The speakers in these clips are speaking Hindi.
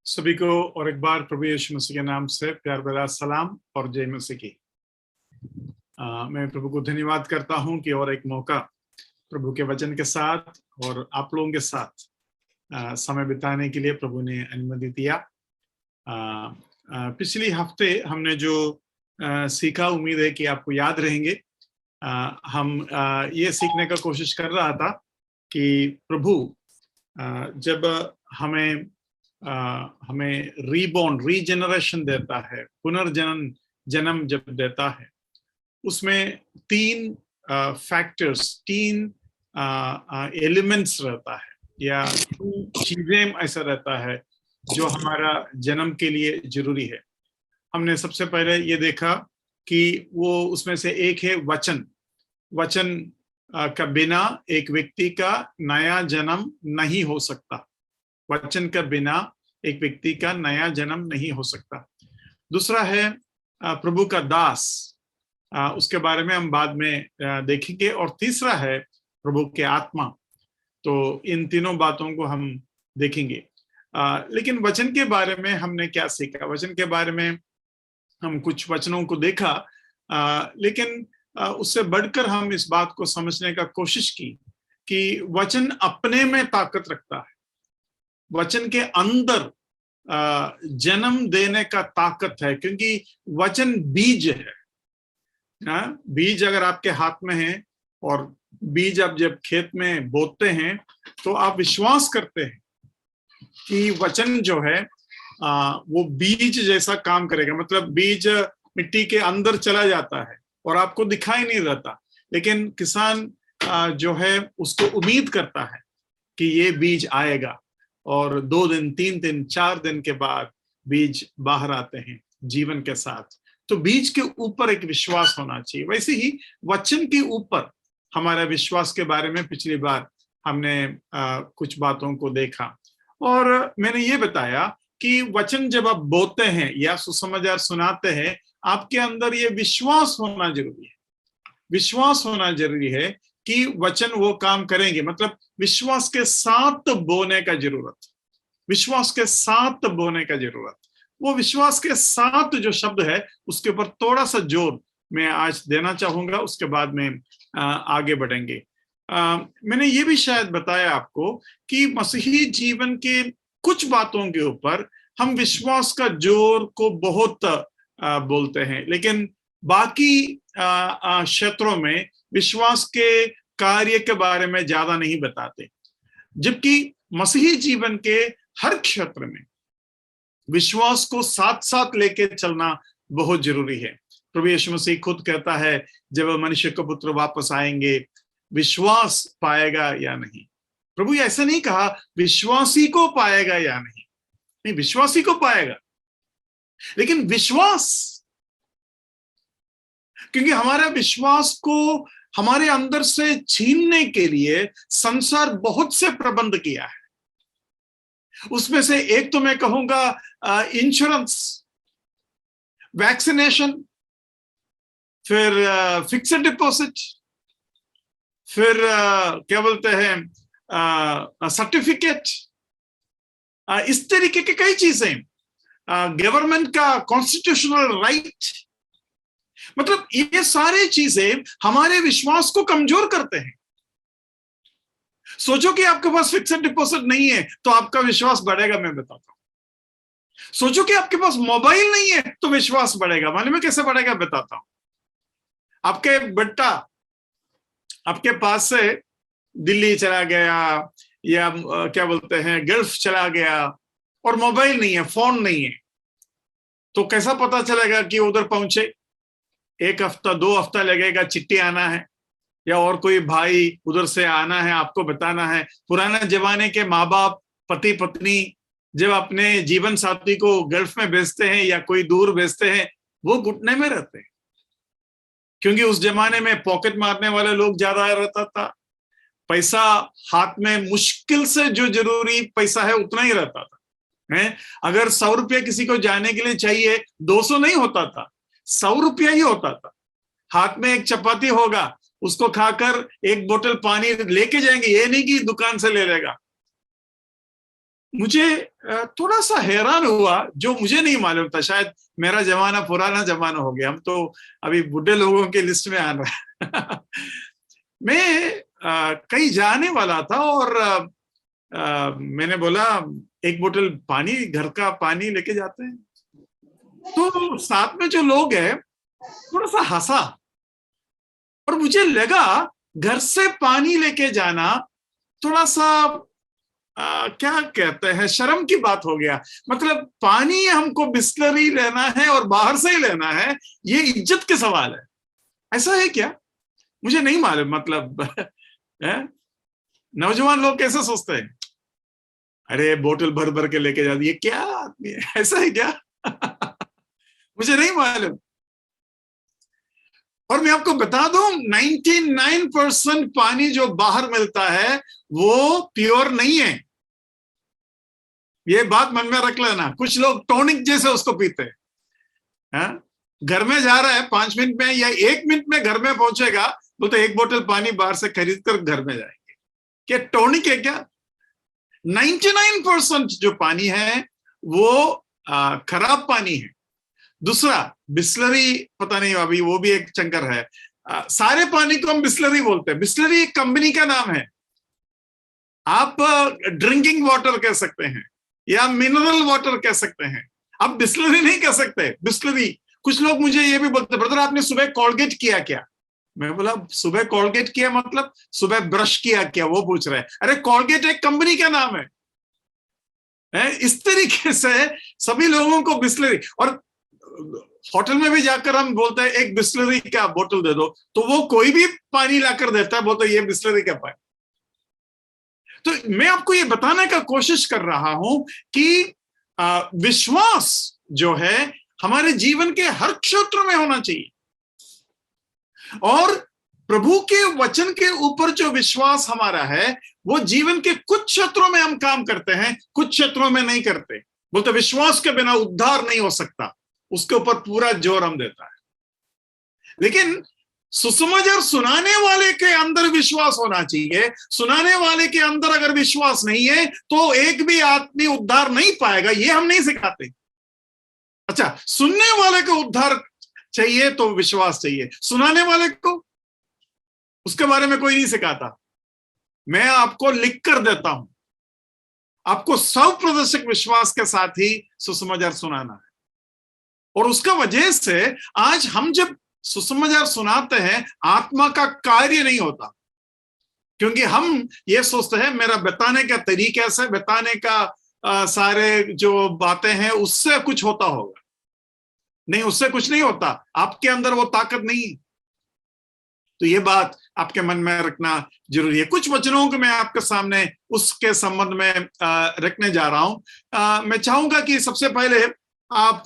सभी को और एक बार प्रभु यीशु मसीह के नाम से प्यार भरा सलाम और जय मसीह की। मैं प्रभु को धन्यवाद करता हूं कि और एक मौका प्रभु के वचन के साथ और आप लोगों के साथ समय बिताने के लिए प्रभु ने अनुमति दिया। पिछली हफ्ते हमने जो सीखा, उम्मीद है कि आपको याद रहेंगे। हम ये सीखने का कोशिश कर रहा था कि प्रभु जब हमें रीबॉर्न, रीजेनरेशन देता है, पुनर्जन्म जब देता है, उसमें तीन फैक्टर्स, तीन एलिमेंट्स रहता है या चीजें ऐसा रहता है जो हमारा जन्म के लिए जरूरी है। हमने सबसे पहले ये देखा कि वो उसमें से एक है वचन। वचन का बिना एक व्यक्ति का नया जन्म नहीं हो सकता। वचन का बिना एक व्यक्ति का नया जन्म नहीं हो सकता। दूसरा है प्रभु का दास, उसके बारे में हम बाद में देखेंगे। और तीसरा है प्रभु के आत्मा। तो इन तीनों बातों को हम देखेंगे। लेकिन वचन के बारे में हमने क्या सीखा? वचन के बारे में हम कुछ वचनों को देखा, लेकिन उससे बढ़कर हम इस बात को समझने का कोशिश की कि वचन अपने में ताकत रखता है। वचन के अंदर जन्म देने का ताकत है, क्योंकि वचन बीज है। बीज अगर आपके हाथ में है और बीज आप जब खेत में बोते हैं तो आप विश्वास करते हैं कि वचन जो है वो बीज जैसा काम करेगा। मतलब बीज मिट्टी के अंदर चला जाता है और आपको दिखाई नहीं रहता, लेकिन किसान जो है उसको उम्मीद करता है कि ये बीज आएगा, और 2 दिन, 3 दिन, 4 दिन के बाद बीज बाहर आते हैं जीवन के साथ। तो बीज के ऊपर एक विश्वास होना चाहिए। वैसे ही वचन के ऊपर हमारा विश्वास के बारे में पिछली बार हमने कुछ बातों को देखा, और मैंने ये बताया कि वचन जब आप बोते हैं या सुसमाचार सुनाते हैं, आपके अंदर ये विश्वास होना जरूरी है। विश्वास होना जरूरी है कि वचन वो काम करेंगे। मतलब विश्वास के साथ बोने का जरूरत, विश्वास के साथ बोने का जरूरत। वो विश्वास के साथ जो शब्द है उसके ऊपर थोड़ा सा जोर मैं आज देना चाहूंगा, उसके बाद में आगे बढ़ेंगे। मैंने ये भी शायद बताया आपको कि मसीही जीवन के कुछ बातों के ऊपर हम विश्वास का जोर को बहुत बोलते हैं, लेकिन बाकी क्षेत्रों में विश्वास के कार्य के बारे में ज्यादा नहीं बताते। जबकि मसीही जीवन के हर क्षेत्र में विश्वास को साथ साथ लेके चलना बहुत जरूरी है। प्रभु यीशु मसीह खुद कहता है, जब मनुष्य का पुत्र वापस आएंगे विश्वास पाएगा या नहीं। प्रभु ऐसा नहीं कहा विश्वासी को पाएगा या नहीं, विश्वासी को पाएगा, लेकिन विश्वास, क्योंकि हमारा विश्वास को हमारे अंदर से छीनने के लिए संसार बहुत से प्रबंध किया है। उसमें से एक तो मैं कहूंगा इंश्योरेंस, वैक्सीनेशन, फिर फिक्स्ड डिपॉजिट, फिर क्या बोलते हैं सर्टिफिकेट, इस तरीके के कई चीजें, गवर्नमेंट का कॉन्स्टिट्यूशनल राइट। मतलब ये सारे चीजें हमारे विश्वास को कमजोर करते हैं। सोचो कि आपके पास फिक्स्ड डिपॉजिट नहीं है तो आपका विश्वास बढ़ेगा, मैं बताता हूं। सोचो कि आपके पास मोबाइल नहीं है तो विश्वास बढ़ेगा। मालूम है कैसे बढ़ेगा? बताता हूं। आपके बेटा आपके पास से दिल्ली चला गया या क्या बोलते हैं गल्फ चला गया और मोबाइल नहीं है, फोन नहीं है, तो कैसा पता चलेगा कि उधर पहुंचे? 1 हफ्ता 2 हफ्ता लगेगा, चिट्ठी आना है या और कोई भाई उधर से आना है, आपको बताना है। पुराने जमाने के माँ बाप, पति पत्नी जब अपने जीवन साथी को गल्फ में भेजते हैं या कोई दूर भेजते हैं, वो घुटने में रहते हैं, क्योंकि उस जमाने में पॉकेट मारने वाले लोग ज्यादा रहता था। पैसा हाथ में मुश्किल से जो जरूरी पैसा है उतना ही रहता था। है अगर 100 रुपया किसी को जाने के लिए चाहिए, 200 नहीं होता था, 100 रुपया ही होता था। हाथ में एक चपाती होगा, उसको खाकर 1 बोतल पानी लेके जाएंगे, ये नहीं कि दुकान से ले लेगा। मुझे थोड़ा सा हैरान हुआ, जो मुझे नहीं मालूम था। शायद मेरा जमाना पुराना जमाना हो गया, हम तो अभी बुढ़े लोगों के लिस्ट में आ रहे हैं। मैं कहीं जाने वाला था और मैंने बोला एक बोतल पानी, घर का पानी लेके जाते हैं। तो साथ में जो लोग हैं थोड़ा सा हंसा और मुझे लगा घर से पानी लेके जाना थोड़ा सा क्या कहते हैं, शर्म की बात हो गया। मतलब पानी हमको बिस्लरी लेना है और बाहर से ही लेना है, ये इज्जत के सवाल है। ऐसा है क्या? मुझे नहीं मालूम। मतलब है? नौजवान लोग कैसे सोचते हैं, अरे बोतल भर भर के लेके जाती, ये क्या आदमी है, ऐसा है क्या? मुझे नहीं मालूम। और मैं आपको बता दूं 99% पानी जो बाहर मिलता है वो प्योर नहीं है। ये बात मन में रख लेना। कुछ लोग टॉनिक जैसे उसको पीते हैं। घर में जा रहा है 5 मिनट में या 1 मिनट में घर में पहुंचेगा, बोलते एक बोतल पानी बाहर से खरीद कर घर में जाएंगे। क्या टॉनिक है क्या? 99% जो पानी है वो खराब पानी है। दूसरा बिस्लरी, पता नहीं अभी वो भी एक चंकर है। सारे पानी को हम बिस्लरी बोलते हैं। बिस्लरी एक कंपनी का नाम है। आप ड्रिंकिंग वाटर कह सकते हैं या मिनरल वाटर कह सकते हैं, आप बिस्लरी नहीं कह सकते। बिस्लरी, कुछ लोग मुझे ये भी बोलते, ब्रदर आपने सुबह कोलगेट किया क्या? मैं बोला सुबह कोलगेट किया मतलब सुबह ब्रश किया क्या, वो पूछ रहे हैं। अरे कोलगेट एक कंपनी का नाम है। इस तरीके से सभी लोगों को बिस्लरी, और होटल में भी जाकर हम बोलते हैं एक बिस्लरी का बोतल दे दो, तो वो कोई भी पानी लाकर देता है, बोलते ये बिस्लरी का पानी। तो मैं आपको ये बताने का कोशिश कर रहा हूं कि विश्वास जो है हमारे जीवन के हर क्षेत्र में होना चाहिए। और प्रभु के वचन के ऊपर जो विश्वास हमारा है वो जीवन के कुछ क्षेत्रों में हम काम करते हैं, कुछ क्षेत्रों में नहीं करते। बोलते विश्वास के बिना उद्धार नहीं हो सकता, उसके ऊपर पूरा जोर हम देता है। लेकिन सुसमाचार सुनाने वाले के अंदर विश्वास होना चाहिए। सुनाने वाले के अंदर अगर विश्वास नहीं है तो एक भी आदमी उद्धार नहीं पाएगा, ये हम नहीं सिखाते। अच्छा, सुनने वाले को उद्धार चाहिए तो विश्वास चाहिए, सुनाने वाले को उसके बारे में कोई नहीं सिखाता। मैं आपको लिख कर देता हूं, आपको 100% विश्वास के साथ ही सुसमाचार सुनाना है। और उसका वजह से आज हम जब सुसमाचार सुनाते हैं आत्मा का कार्य नहीं होता, क्योंकि हम ये सोचते हैं मेरा बताने का तरीका से, बताने का सारे जो बातें हैं उससे कुछ होता होगा। नहीं, उससे कुछ नहीं होता, आपके अंदर वो ताकत नहीं। तो ये बात आपके मन में रखना जरूरी है। कुछ वचनों को मैं आपके सामने उसके संबंध में रखने जा रहा हूं। मैं चाहूंगा कि सबसे पहले आप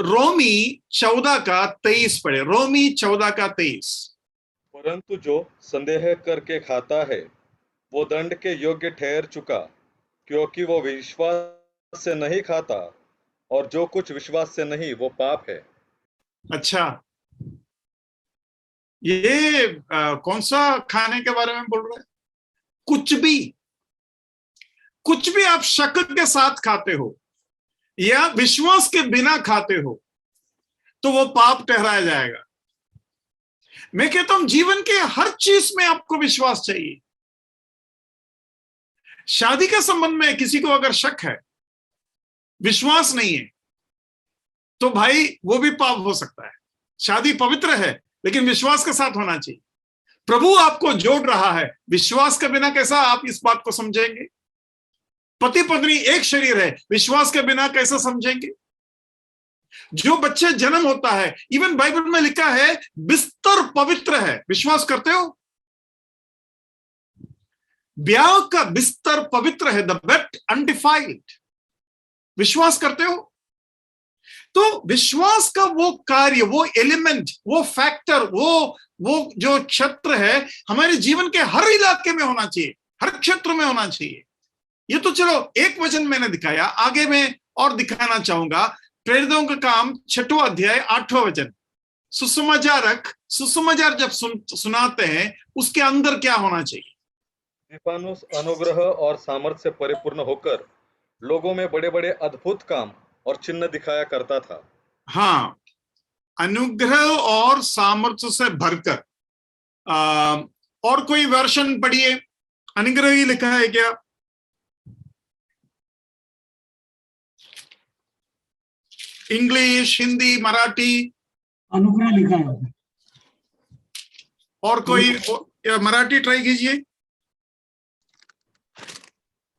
रोमी 14:23 पढ़े। रोमी 14:23। परंतु जो संदेह करके खाता है वो दंड के योग्य ठहर चुका, क्योंकि वो विश्वास से नहीं खाता, और जो कुछ विश्वास से नहीं वो पाप है। अच्छा, ये कौन सा खाने के बारे में बोल रहे हैं? कुछ भी आप शक के साथ खाते हो या विश्वास के बिना खाते हो तो वो पाप ठहराया जाएगा। मैं कहता हूं जीवन के हर चीज में आपको विश्वास चाहिए। शादी के संबंध में किसी को अगर शक है, विश्वास नहीं है, तो भाई वो भी पाप हो सकता है। शादी पवित्र है लेकिन विश्वास के साथ होना चाहिए। प्रभु आपको जोड़ रहा है, विश्वास के बिना कैसा आप इस बात को समझेंगे? पति पत्नी एक शरीर है, विश्वास के बिना कैसे समझेंगे? जो बच्चे जन्म होता है, इवन बाइबल में लिखा है बिस्तर पवित्र है, विश्वास करते हो? ब्याह का बिस्तर पवित्र है, द बेड अनडिफाइल्ड, विश्वास करते हो? तो विश्वास का वो कार्य, वो एलिमेंट, वो फैक्टर, वो जो क्षेत्र है हमारे जीवन के हर इलाके में होना चाहिए, हर क्षेत्र में होना चाहिए। ये तो चलो एक वचन मैंने दिखाया, आगे मैं और दिखाना चाहूंगा। प्रेरितों का काम 6वां अध्याय 8वां वचन। सुसमाचार जब सुनाते हैं उसके अंदर क्या होना चाहिए? स्तिफानुस अनुग्रह और सामर्थ्य से परिपूर्ण होकर लोगों में बड़े बड़े अद्भुत काम और चिन्ह दिखाया करता था। हाँ, अनुग्रह और सामर्थ्य से भरकर। और कोई वर्षन पढ़िए, अनुग्रह ही लिखा है क्या? इंग्लिश, हिंदी, मराठी? अनुग्रह लिखा है। और कोई मराठी ट्राई कीजिए।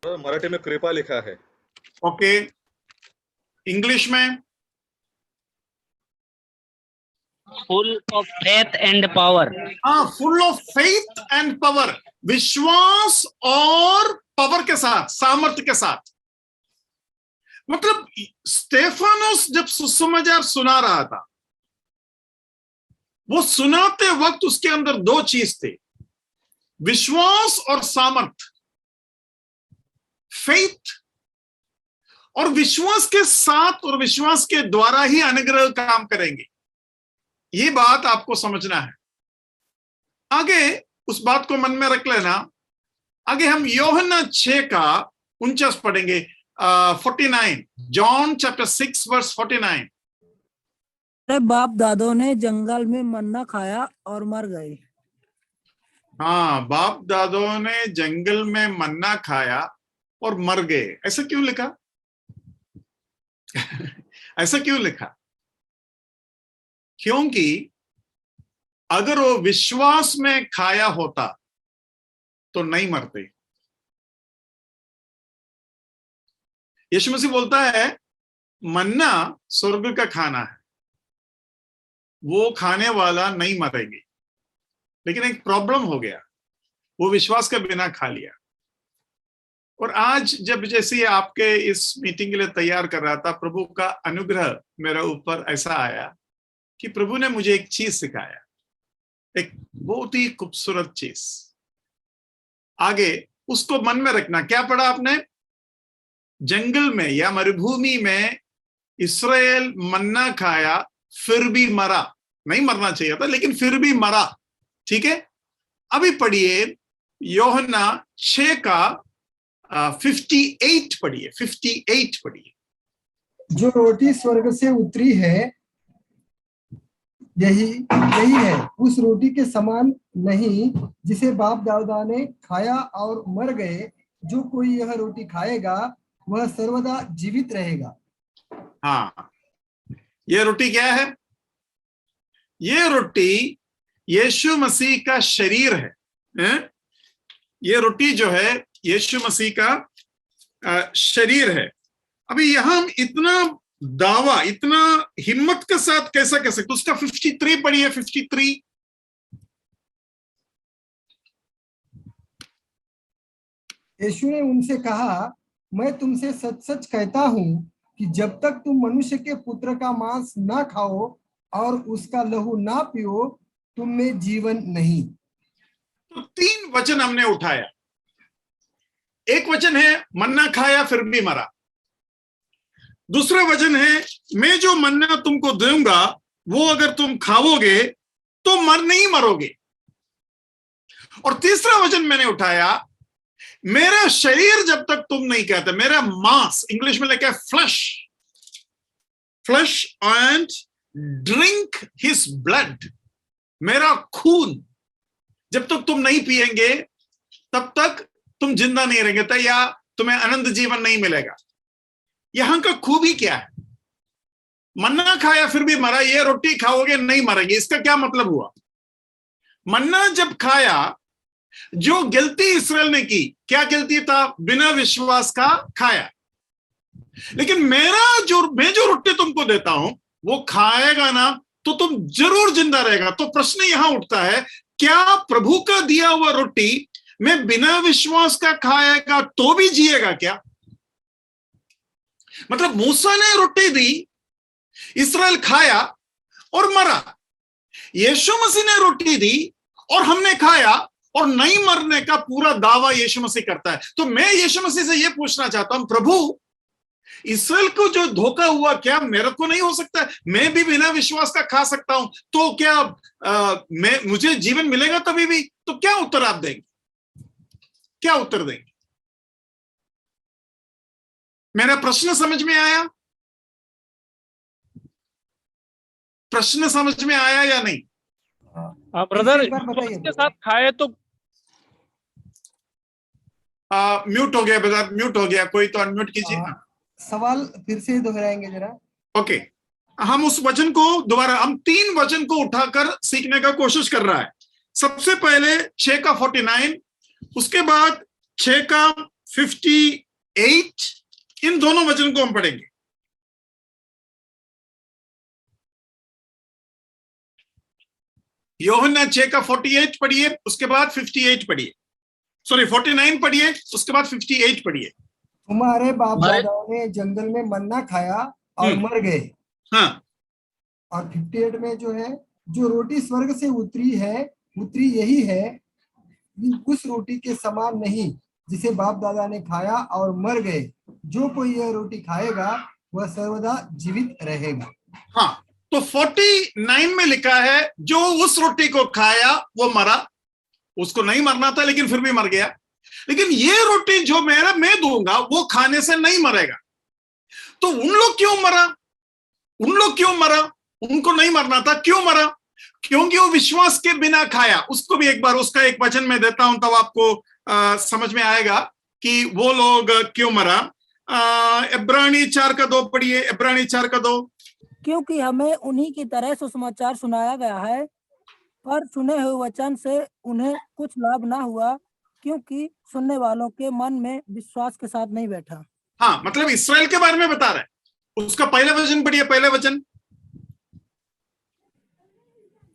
मराठी में कृपा लिखा है। ओके, इंग्लिश में? Full of faith and power. हाँ, full of faith and power, विश्वास और पावर के साथ, सामर्थ्य के साथ। मतलब स्टेफानोस जब सुसमाचार सुना रहा था, वो सुनाते वक्त उसके अंदर दो चीज थे, विश्वास और सामर्थ्य, फेथ। और विश्वास के साथ और विश्वास के द्वारा ही अनुग्रह काम करेंगे, ये बात आपको समझना है। आगे उस बात को मन में रख लेना। आगे हम यूहन्ना 6 का 49 पढ़ेंगे, 49, जॉन चैप्टर 6 वर्स 49। बाप दादों ने जंगल में मन्ना खाया और मर गए। हाँ, बाप दादों ने जंगल में मन्ना खाया और मर गए। ऐसा क्यों लिखा? ऐसा क्यों लिखा? क्योंकि अगर वो विश्वास में खाया होता तो नहीं मरते। यीशु मसीह बोलता है मन्ना स्वर्ग का खाना है, वो खाने वाला नहीं मरेंगे। लेकिन एक प्रॉब्लम हो गया, वो विश्वास के बिना खा लिया। और आज जब जैसे आपके इस मीटिंग के लिए तैयार कर रहा था, प्रभु का अनुग्रह मेरे ऊपर ऐसा आया कि प्रभु ने मुझे एक चीज सिखाया, एक बहुत ही खूबसूरत चीज। आगे उसको मन में रखना। क्या पढ़ा आपने? जंगल में या मरुभूमि में इस्राएल मन्ना खाया, फिर भी मरा। नहीं मरना चाहिए था, लेकिन फिर भी मरा। ठीक है, अभी पढ़िए यूहन्ना 6 का 58 पढ़िए, 58 पढ़िए। जो रोटी स्वर्ग से उतरी है यही है, उस रोटी के समान नहीं जिसे बाप दादा ने खाया और मर गए। जो कोई यह रोटी खाएगा वह सर्वदा जीवित रहेगा। हाँ, ये रोटी क्या है? ये रोटी यीशु मसीह का शरीर है। ये रोटी जो है यीशु मसीह का शरीर है। अभी यहां हम इतना दावा, इतना हिम्मत के साथ कैसा कह सकते? उसका 53 पढ़िए, 53। यीशु ने उनसे कहा, मैं तुमसे सच सच कहता हूं कि जब तक तुम मनुष्य के पुत्र का मांस ना खाओ और उसका लहू ना पियो, तुम में जीवन नहीं। तो 3 वचन हमने उठाया। एक वचन है मन्ना खाया फिर भी मरा। दूसरा वचन है मैं जो मन्ना तुमको दूंगा वो अगर तुम खाओगे तो नहीं मरोगे। और तीसरा वचन मैंने उठाया, मेरा शरीर जब तक तुम नहीं कहते, मेरा मांस, इंग्लिश में लिखा है flash and drink his blood, मेरा खून जब तक तुम नहीं पिएंगे तब तक तुम जिंदा नहीं रहेंगे, या तुम्हें अनंत जीवन नहीं मिलेगा। यहां का खूबी क्या है? मन्ना खाया फिर भी मरा, ये रोटी खाओगे नहीं मरेंगे। इसका क्या मतलब हुआ? मन्ना जब खाया, जो गलती इसराइल ने की, क्या गलती था? बिना विश्वास का खाया। लेकिन मैं जो रोटी तुमको देता हूं वो खाएगा ना तो तुम जरूर जिंदा रहेगा। तो प्रश्न यहां उठता है, क्या प्रभु का दिया हुआ रोटी मैं बिना विश्वास का खाएगा तो भी जिएगा क्या? मतलब मूसा ने रोटी दी, इसराइल खाया और मरा। यीशु मसीह ने रोटी दी और हमने खाया और नहीं मरने का पूरा दावा यीशु मसीह करता है। तो मैं यीशु मसीह से यह पूछना चाहता हूं, प्रभु इसराइल को जो धोखा हुआ क्या मेरे को नहीं हो सकता? मैं भी बिना विश्वास का खा सकता हूं, तो क्या मुझे जीवन मिलेगा तभी भी? तो क्या उत्तर आप देंगे? क्या उत्तर देंगे? मेरा प्रश्न समझ में आया? प्रश्न समझ में आया या नहीं? ब्रदर, एक बार बताइए के साथ खाए तो म्यूट हो गया ब्रदर, म्यूट हो गया, कोई तो अनम्यूट कीजिए। सवाल फिर से दोहराएंगे जरा। ओके, हम उस वचन को दोबारा, हम 3 वचन को उठाकर सीखने का कोशिश कर रहा है। सबसे पहले 6 का 49, उसके बाद 6 का 58, इन दोनों वचन को हम पढ़ेंगे। यूहन्ना 6 का 48 पढ़िए, उसके बाद 58 पढ़िए, सॉरी 49 पढ़िए, उसके बाद 58 पढ़िए। तुम्हारे बाप दादाओं ने जंगल में मन्ना खाया और मर गए। हाँ, और 58 में जो है, जो रोटी स्वर्ग से उतरी यही है, उस रोटी के समान नहीं जिसे बाप दादा ने खाया और मर गए। जो कोई यह रोटी खाएगा वह सर्वदा जीवित रहेगा। हाँ, तो 49 में लिखा है जो उस रोटी को खाया वो मरा। उसको नहीं मरना था लेकिन फिर भी मर गया। लेकिन ये रोटी जो मैं दूंगा वो खाने से नहीं मरेगा। तो उन लोग क्यों मरा? उनको नहीं मरना था, क्यों मरा? क्योंकि वो विश्वास के बिना खाया। उसको भी एक बार उसका एक वचन में देता हूं, तब आपको समझ में आएगा कि वो लोग क्यों मरा। इब्रानी 4 का 2 पढ़िए, इब्रानी 4 का 2। क्योंकि हमें उन्हीं की तरह सुसमाचार सुनाया गया है, पर सुने हुए वचन से उन्हें कुछ लाभ ना हुआ, क्योंकि सुनने वालों के मन में विश्वास के साथ नहीं बैठा। हाँ, मतलब इस्राएल के बारे में बता रहा है। उसका पहला वचन पढ़िए, पहला वचन।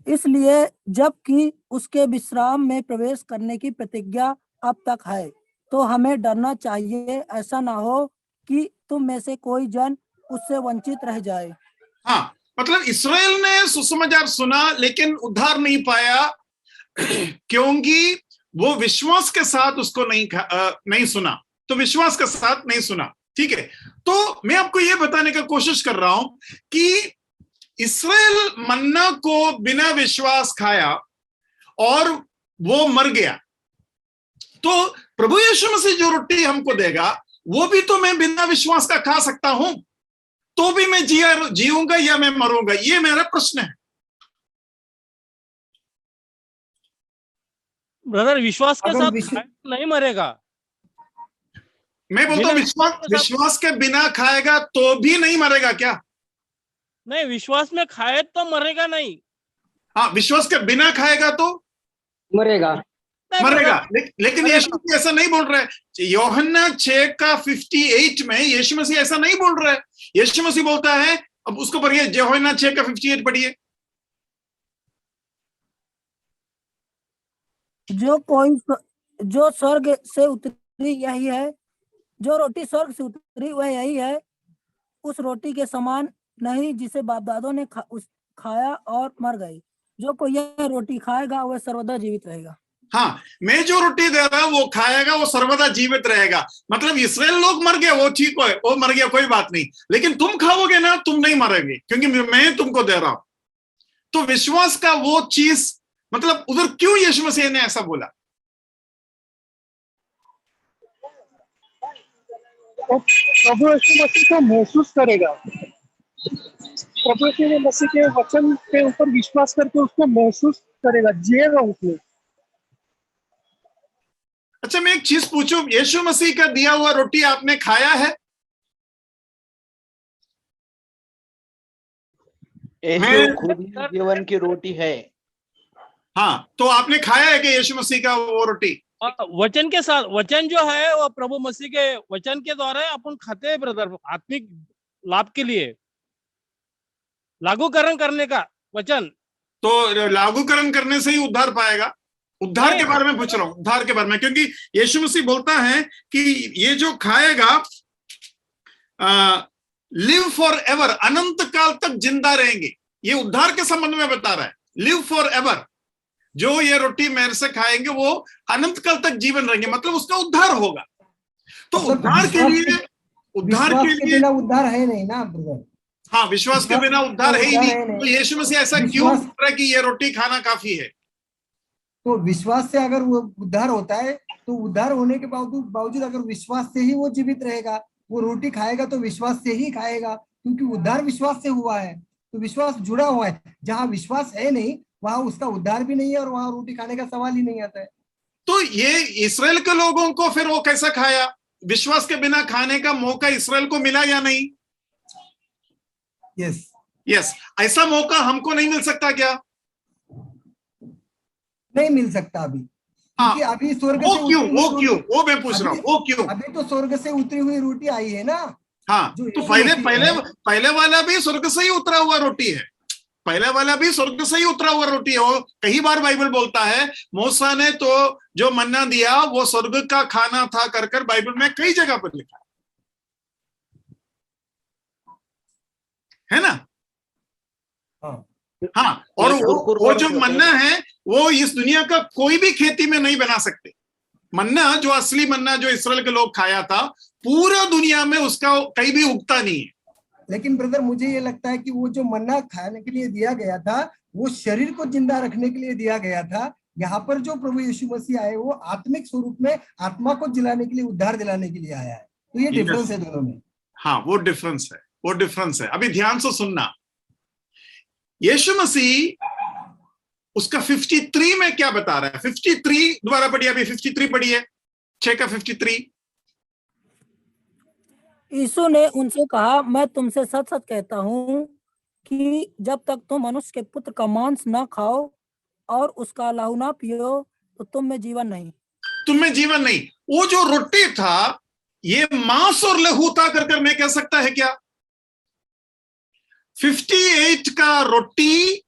इसलिए जबकि उसके विश्राम में प्रवेश करने की प्रतिज्ञा अब तक है, तो हमें डरना चाहिए, ऐसा ना हो कि तुम में से कोई जन उससे वंचित रह जाए। हाँ, मतलब इस्राएल ने सुसमाचार सुना लेकिन उद्धार नहीं पाया, क्योंकि वो विश्वास के साथ उसको नहीं सुना। तो विश्वास के साथ नहीं सुना, ठीक है। तो मैं आपको ये बताने का कोशिश कर रहा हूं कि इस्राएल मन्ना को बिना विश्वास खाया और वो मर गया। तो प्रभु यीशु मसीह जो रोटी हमको देगा वो भी तो मैं बिना विश्वास का खा सकता हूं, तो भी मैं जीऊंगा या मैं मरूंगा? ये मेरा प्रश्न है। ब्रदर, विश्वास के साथ नहीं मरेगा। मैं बोलता हूं विश्वास के बिना खाएगा तो भी नहीं मरेगा क्या? नहीं, विश्वास में खाए तो मरेगा नहीं। हाँ, विश्वास के बिना खाएगा तो मरेगा। लेकिन यीशु मसीह ऐसा नहीं बोल रहा है। यूहन्ना 6 का 58 में यीशु मसीह ऐसा नहीं बोल रहा है। यीशु मसीह बोलता है, अब उसको पढ़िए, यूहन्ना 6 का 58 पढ़िए। जो स्वर्ग से उतरी यही है, जो रोटी स्वर्ग से उतरी वह यही है, उस रोटी के समान नहीं जिसे बाप दादों ने खाया और मर गई। जो कोई यह रोटी खाएगा वह सर्वदा जीवित रहेगा। हाँ, मैं जो रोटी दे रहा हूं वो खाएगा, वो सर्वदा जीवित रहेगा। मतलब इस्राएल लोग मर गए, वो ठीक है, वो मर गया, कोई बात नहीं, लेकिन तुम खाओगे ना, तुम नहीं मरोगे, क्योंकि मैं तुमको दे रहा हूं। तो विश्वास का वो चीज, मतलब उधर क्यों यीशु मसीह ने ऐसा बोला? प्रभु यीशु मसीह को महसूस करेगा। प्रभु यीशु मसीह के वचन के ऊपर विश्वास करके उसको महसूस करेगा, जिएगा उसमें। अच्छा, मैं एक चीज पूछूं, यीशु मसीह का दिया हुआ रोटी आपने खाया है? खुद ही जीवन की रोटी है। हाँ, तो आपने खाया है कि यीशु मसीह का वो रोटी? वचन के साथ, वचन जो है वो प्रभु मसीह के वचन के द्वारा अपन खाते हैं ब्रदर, आत्मिक लाभ के लिए लागूकरण करने का वचन। तो लागूकरण करने से ही उद्धार पाएगा? उद्धार के बारे में पूछ रहा हूं, उद्धार के बारे में, क्योंकि यीशु मसीह बोलता है कि ये जो खाएगा लिव फॉर एवर, अनंत काल तक जिंदा रहेंगे। ये उद्धार के संबंध में बता रहा है, लिव फॉर एवर। जो ये रोटी मेरे से खाएंगे वो अनंत काल तक जीवन रहेंगे, मतलब उसका उद्धार होगा। तो उद्धार के लिए बिना उद्धार है नहीं ना ब्रदर। हाँ, विश्वास के बिना उद्धार है ही नहीं। तो यीशु मसीह ऐसा क्यों बोल रहा है कि ये रोटी खाना काफी है? तो विश्वास से अगर वो उद्धार होता है तो उद्धार होने के बावजूद अगर विश्वास से ही वो जीवित रहेगा, वो रोटी खाएगा तो विश्वास से ही खाएगा, क्योंकि उद्धार विश्वास से हुआ है। तो विश्वास जुड़ा हुआ है। जहां विश्वास है नहीं वहां उसका उद्धार भी नहीं है और वहां रोटी खाने का सवाल ही नहीं आता है। तो ये इस्राएल के लोगों को फिर वो कैसा खाया? विश्वास के बिना खाने का मौका इस्राएल को मिला या नहीं? यस। ऐसा मौका हमको नहीं मिल सकता क्या? नहीं मिल सकता अभी, क्योंकि अभी स्वर्ग से वो मैं पूछ रहा हूँ, वो क्यों? अभी तो स्वर्ग से उतरी हुई रोटी आई है ना। हाँ, तो पहले वाला भी स्वर्ग से ही उतरा हुआ रोटी है। पहले वाला भी स्वर्ग से ही उतरा हुआ रोटी है। वो कई बार बाइबल बोलता है मूसा ने तो जो मन्ना दिया वो स्वर्ग का खाना था कर बाइबल में कई जगह पर लिखा है ना। हाँ, और वो जो मन्ना है वो इस दुनिया का कोई भी खेती में नहीं बना सकते। मन्ना, जो असली मन्ना जो इस्राएल के लोग खाया था, पूरा दुनिया में उसका कहीं भी उगता नहीं है। लेकिन ब्रदर मुझे ये लगता है कि वो जो मन्ना खाने के लिए दिया गया था वो शरीर को जिंदा रखने के लिए दिया गया था। यहाँ पर जो प्रभु यीशु मसीह आए वो आत्मिक स्वरूप में आत्मा को जिलाने के लिए, उद्धार दिलाने के लिए आया है। तो ये डिफरेंस है दोनों में। हाँ, वो डिफरेंस है। अभी ध्यान से सुनना, यीशु मसीह उसका 53 में क्या बता रहा है? 53 दोबारा पढ़िए, अभी 53 पढ़िए, 6 का 53। यीशु ने उनसे कहा, मैं तुमसे सच सच कहता हूँ कि जब तक तुम मनुष्य के पुत्र का मांस ना खाओ और उसका लहू ना पियो तो तुम में जीवन नहीं। वो जो रोटी था ये मांस और लहू था कर मैं कह सकता है क्या? 58 का रोटी,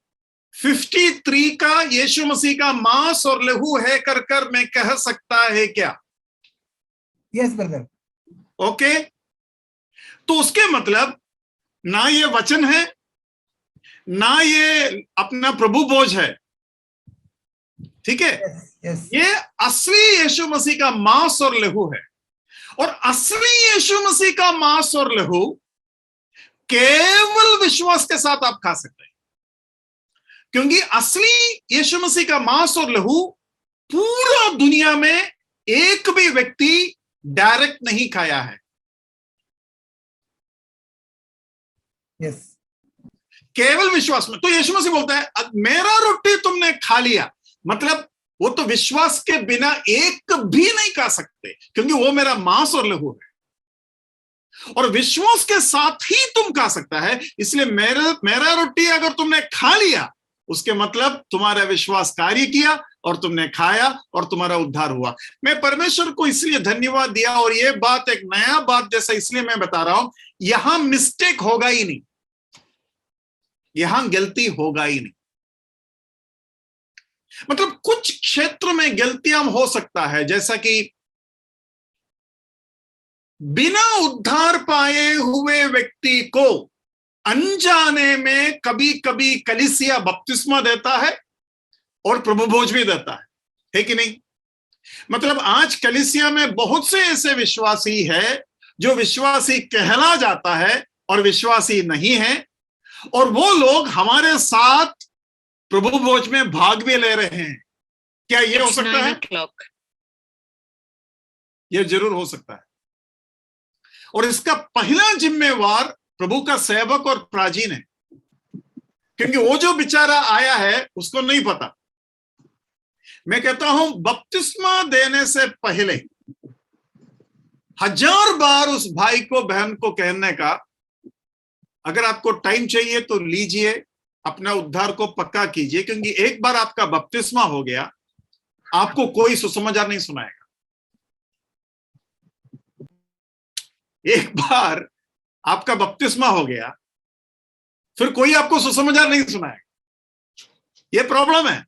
53 का यीशु मसीह का मांस और लहू है कर मैं कह सकता है क्या? Yes brother. ओके, तो उसके मतलब ना ये वचन है ना ये अपना प्रभु भोज है, ठीक है? yes. ये असली यीशु मसीह का मांस और लहू है। और असली यीशु मसीह का मांस और लहू केवल विश्वास के साथ आप खा सकते हैं, क्योंकि असली यीशु मसीह का मांस और लहू पूरा दुनिया में एक भी व्यक्ति डायरेक्ट नहीं खाया है। yes. केवल विश्वास में। तो यीशु मसीह बोलता है मेरा रोटी तुमने खा लिया, मतलब वो तो विश्वास के बिना एक भी नहीं खा सकते, क्योंकि वो मेरा मांस और लहू है। और विश्वास के साथ ही तुम खा सकता है। इसलिए मेरा रोटी अगर तुमने खा लिया उसके मतलब तुम्हारा विश्वास कार्य किया और तुमने खाया और तुम्हारा उद्धार हुआ। मैं परमेश्वर को इसलिए धन्यवाद दिया, और ये बात एक नया बात जैसा इसलिए मैं बता रहा हूं, यहां मिस्टेक होगा ही नहीं, यहां गलती होगा ही नहीं। मतलब कुछ क्षेत्र में गलतियां हो सकता है, जैसा कि बिना उद्धार पाए हुए व्यक्ति को अनजाने में कभी कभी कलीसिया बपतिस्मा देता है और प्रभु भोज भी देता है कि नहीं? मतलब आज कलीसिया में बहुत से ऐसे विश्वासी है जो विश्वासी कहला जाता है और विश्वासी नहीं है, और वो लोग हमारे साथ प्रभु भोज में भाग भी ले रहे हैं। क्या ये हो सकता है? ये जरूर हो सकता है। और इसका पहला जिम्मेवार प्रभु का सेवक और प्राचीन है, क्योंकि वो जो बेचारा आया है उसको नहीं पता। मैं कहता हूं बपतिस्मा देने से पहले 1000 बार उस भाई को बहन को कहने का, अगर आपको टाइम चाहिए तो लीजिए, अपना उद्धार को पक्का कीजिए, क्योंकि एक बार आपका बपतिस्मा हो गया आपको कोई सुसमाचार नहीं सुनाएगा। एक बार आपका बपतिस्मा हो गया फिर कोई आपको सुसमाचार नहीं सुनाएगा, ये प्रॉब्लम है।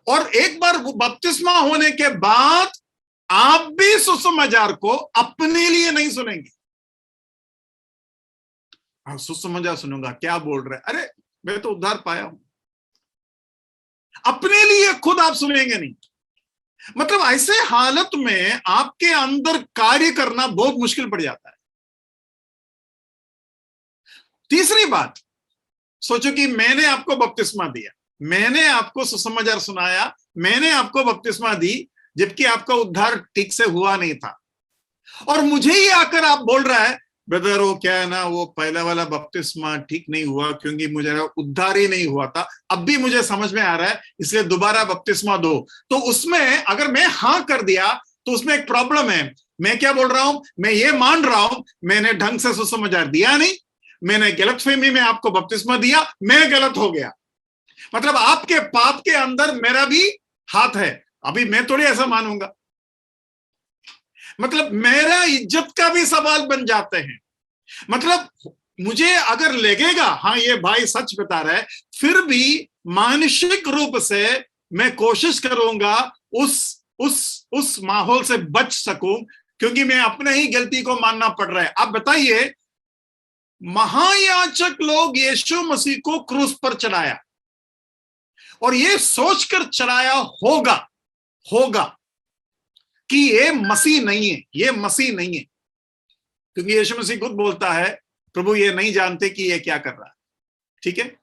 और एक बार बपतिस्मा होने के बाद आप भी सुसमाचार को अपने लिए नहीं सुनेंगे। सुसमाचार सुनूंगा, क्या बोल रहे? अरे मैं तो उद्धार पाया हूं। अपने लिए खुद आप सुनेंगे नहीं। मतलब ऐसे हालत में आपके अंदर कार्य करना बहुत मुश्किल पड़ जाता है। तीसरी बात, सोचो कि मैंने आपको बपतिस्मा दिया, मैंने आपको सुसमाचार सुनाया, मैंने आपको बपतिस्मा दी, जबकि आपका उद्धार ठीक से हुआ नहीं था। और मुझे ही आकर आप बोल रहा है ब्रदर वो क्या है ना, वो पहला वाला बपतिस्मा ठीक नहीं हुआ क्योंकि मुझे उद्धार ही नहीं हुआ था, अब भी मुझे समझ में आ रहा है, इसलिए दोबारा बपतिस्मा दो। तो उसमें अगर मैं हाँ कर दिया तो उसमें एक प्रॉब्लम है। मैं क्या बोल रहा हूं, मैं ये मान रहा हूं मैंने ढंग से सुसमाचार दिया नहीं, मैंने गलतफहमी में आपको बपतिस्मा दिया, मैं गलत हो गया। मतलब आपके पाप के अंदर मेरा भी हाथ है। अभी मैं थोड़ी ऐसा मानूंगा, मतलब मेरा इज्जत का भी सवाल बन जाते हैं। मतलब मुझे अगर लगेगा हाँ ये भाई सच बता रहा है, फिर भी मानसिक रूप से मैं कोशिश करूंगा उस माहौल से बच सकूं, क्योंकि मैं अपने ही गलती को मानना पड़ रहा है। आप बताइए, महायाजक लोग यीशु मसीह को क्रूस पर चढ़ाया और ये सोचकर चढ़ाया होगा कि ये मसीह नहीं है, ये मसीह नहीं है, क्योंकि यीशु मसीह खुद बोलता है प्रभु ये नहीं जानते कि ये क्या कर रहा है। ठीक है,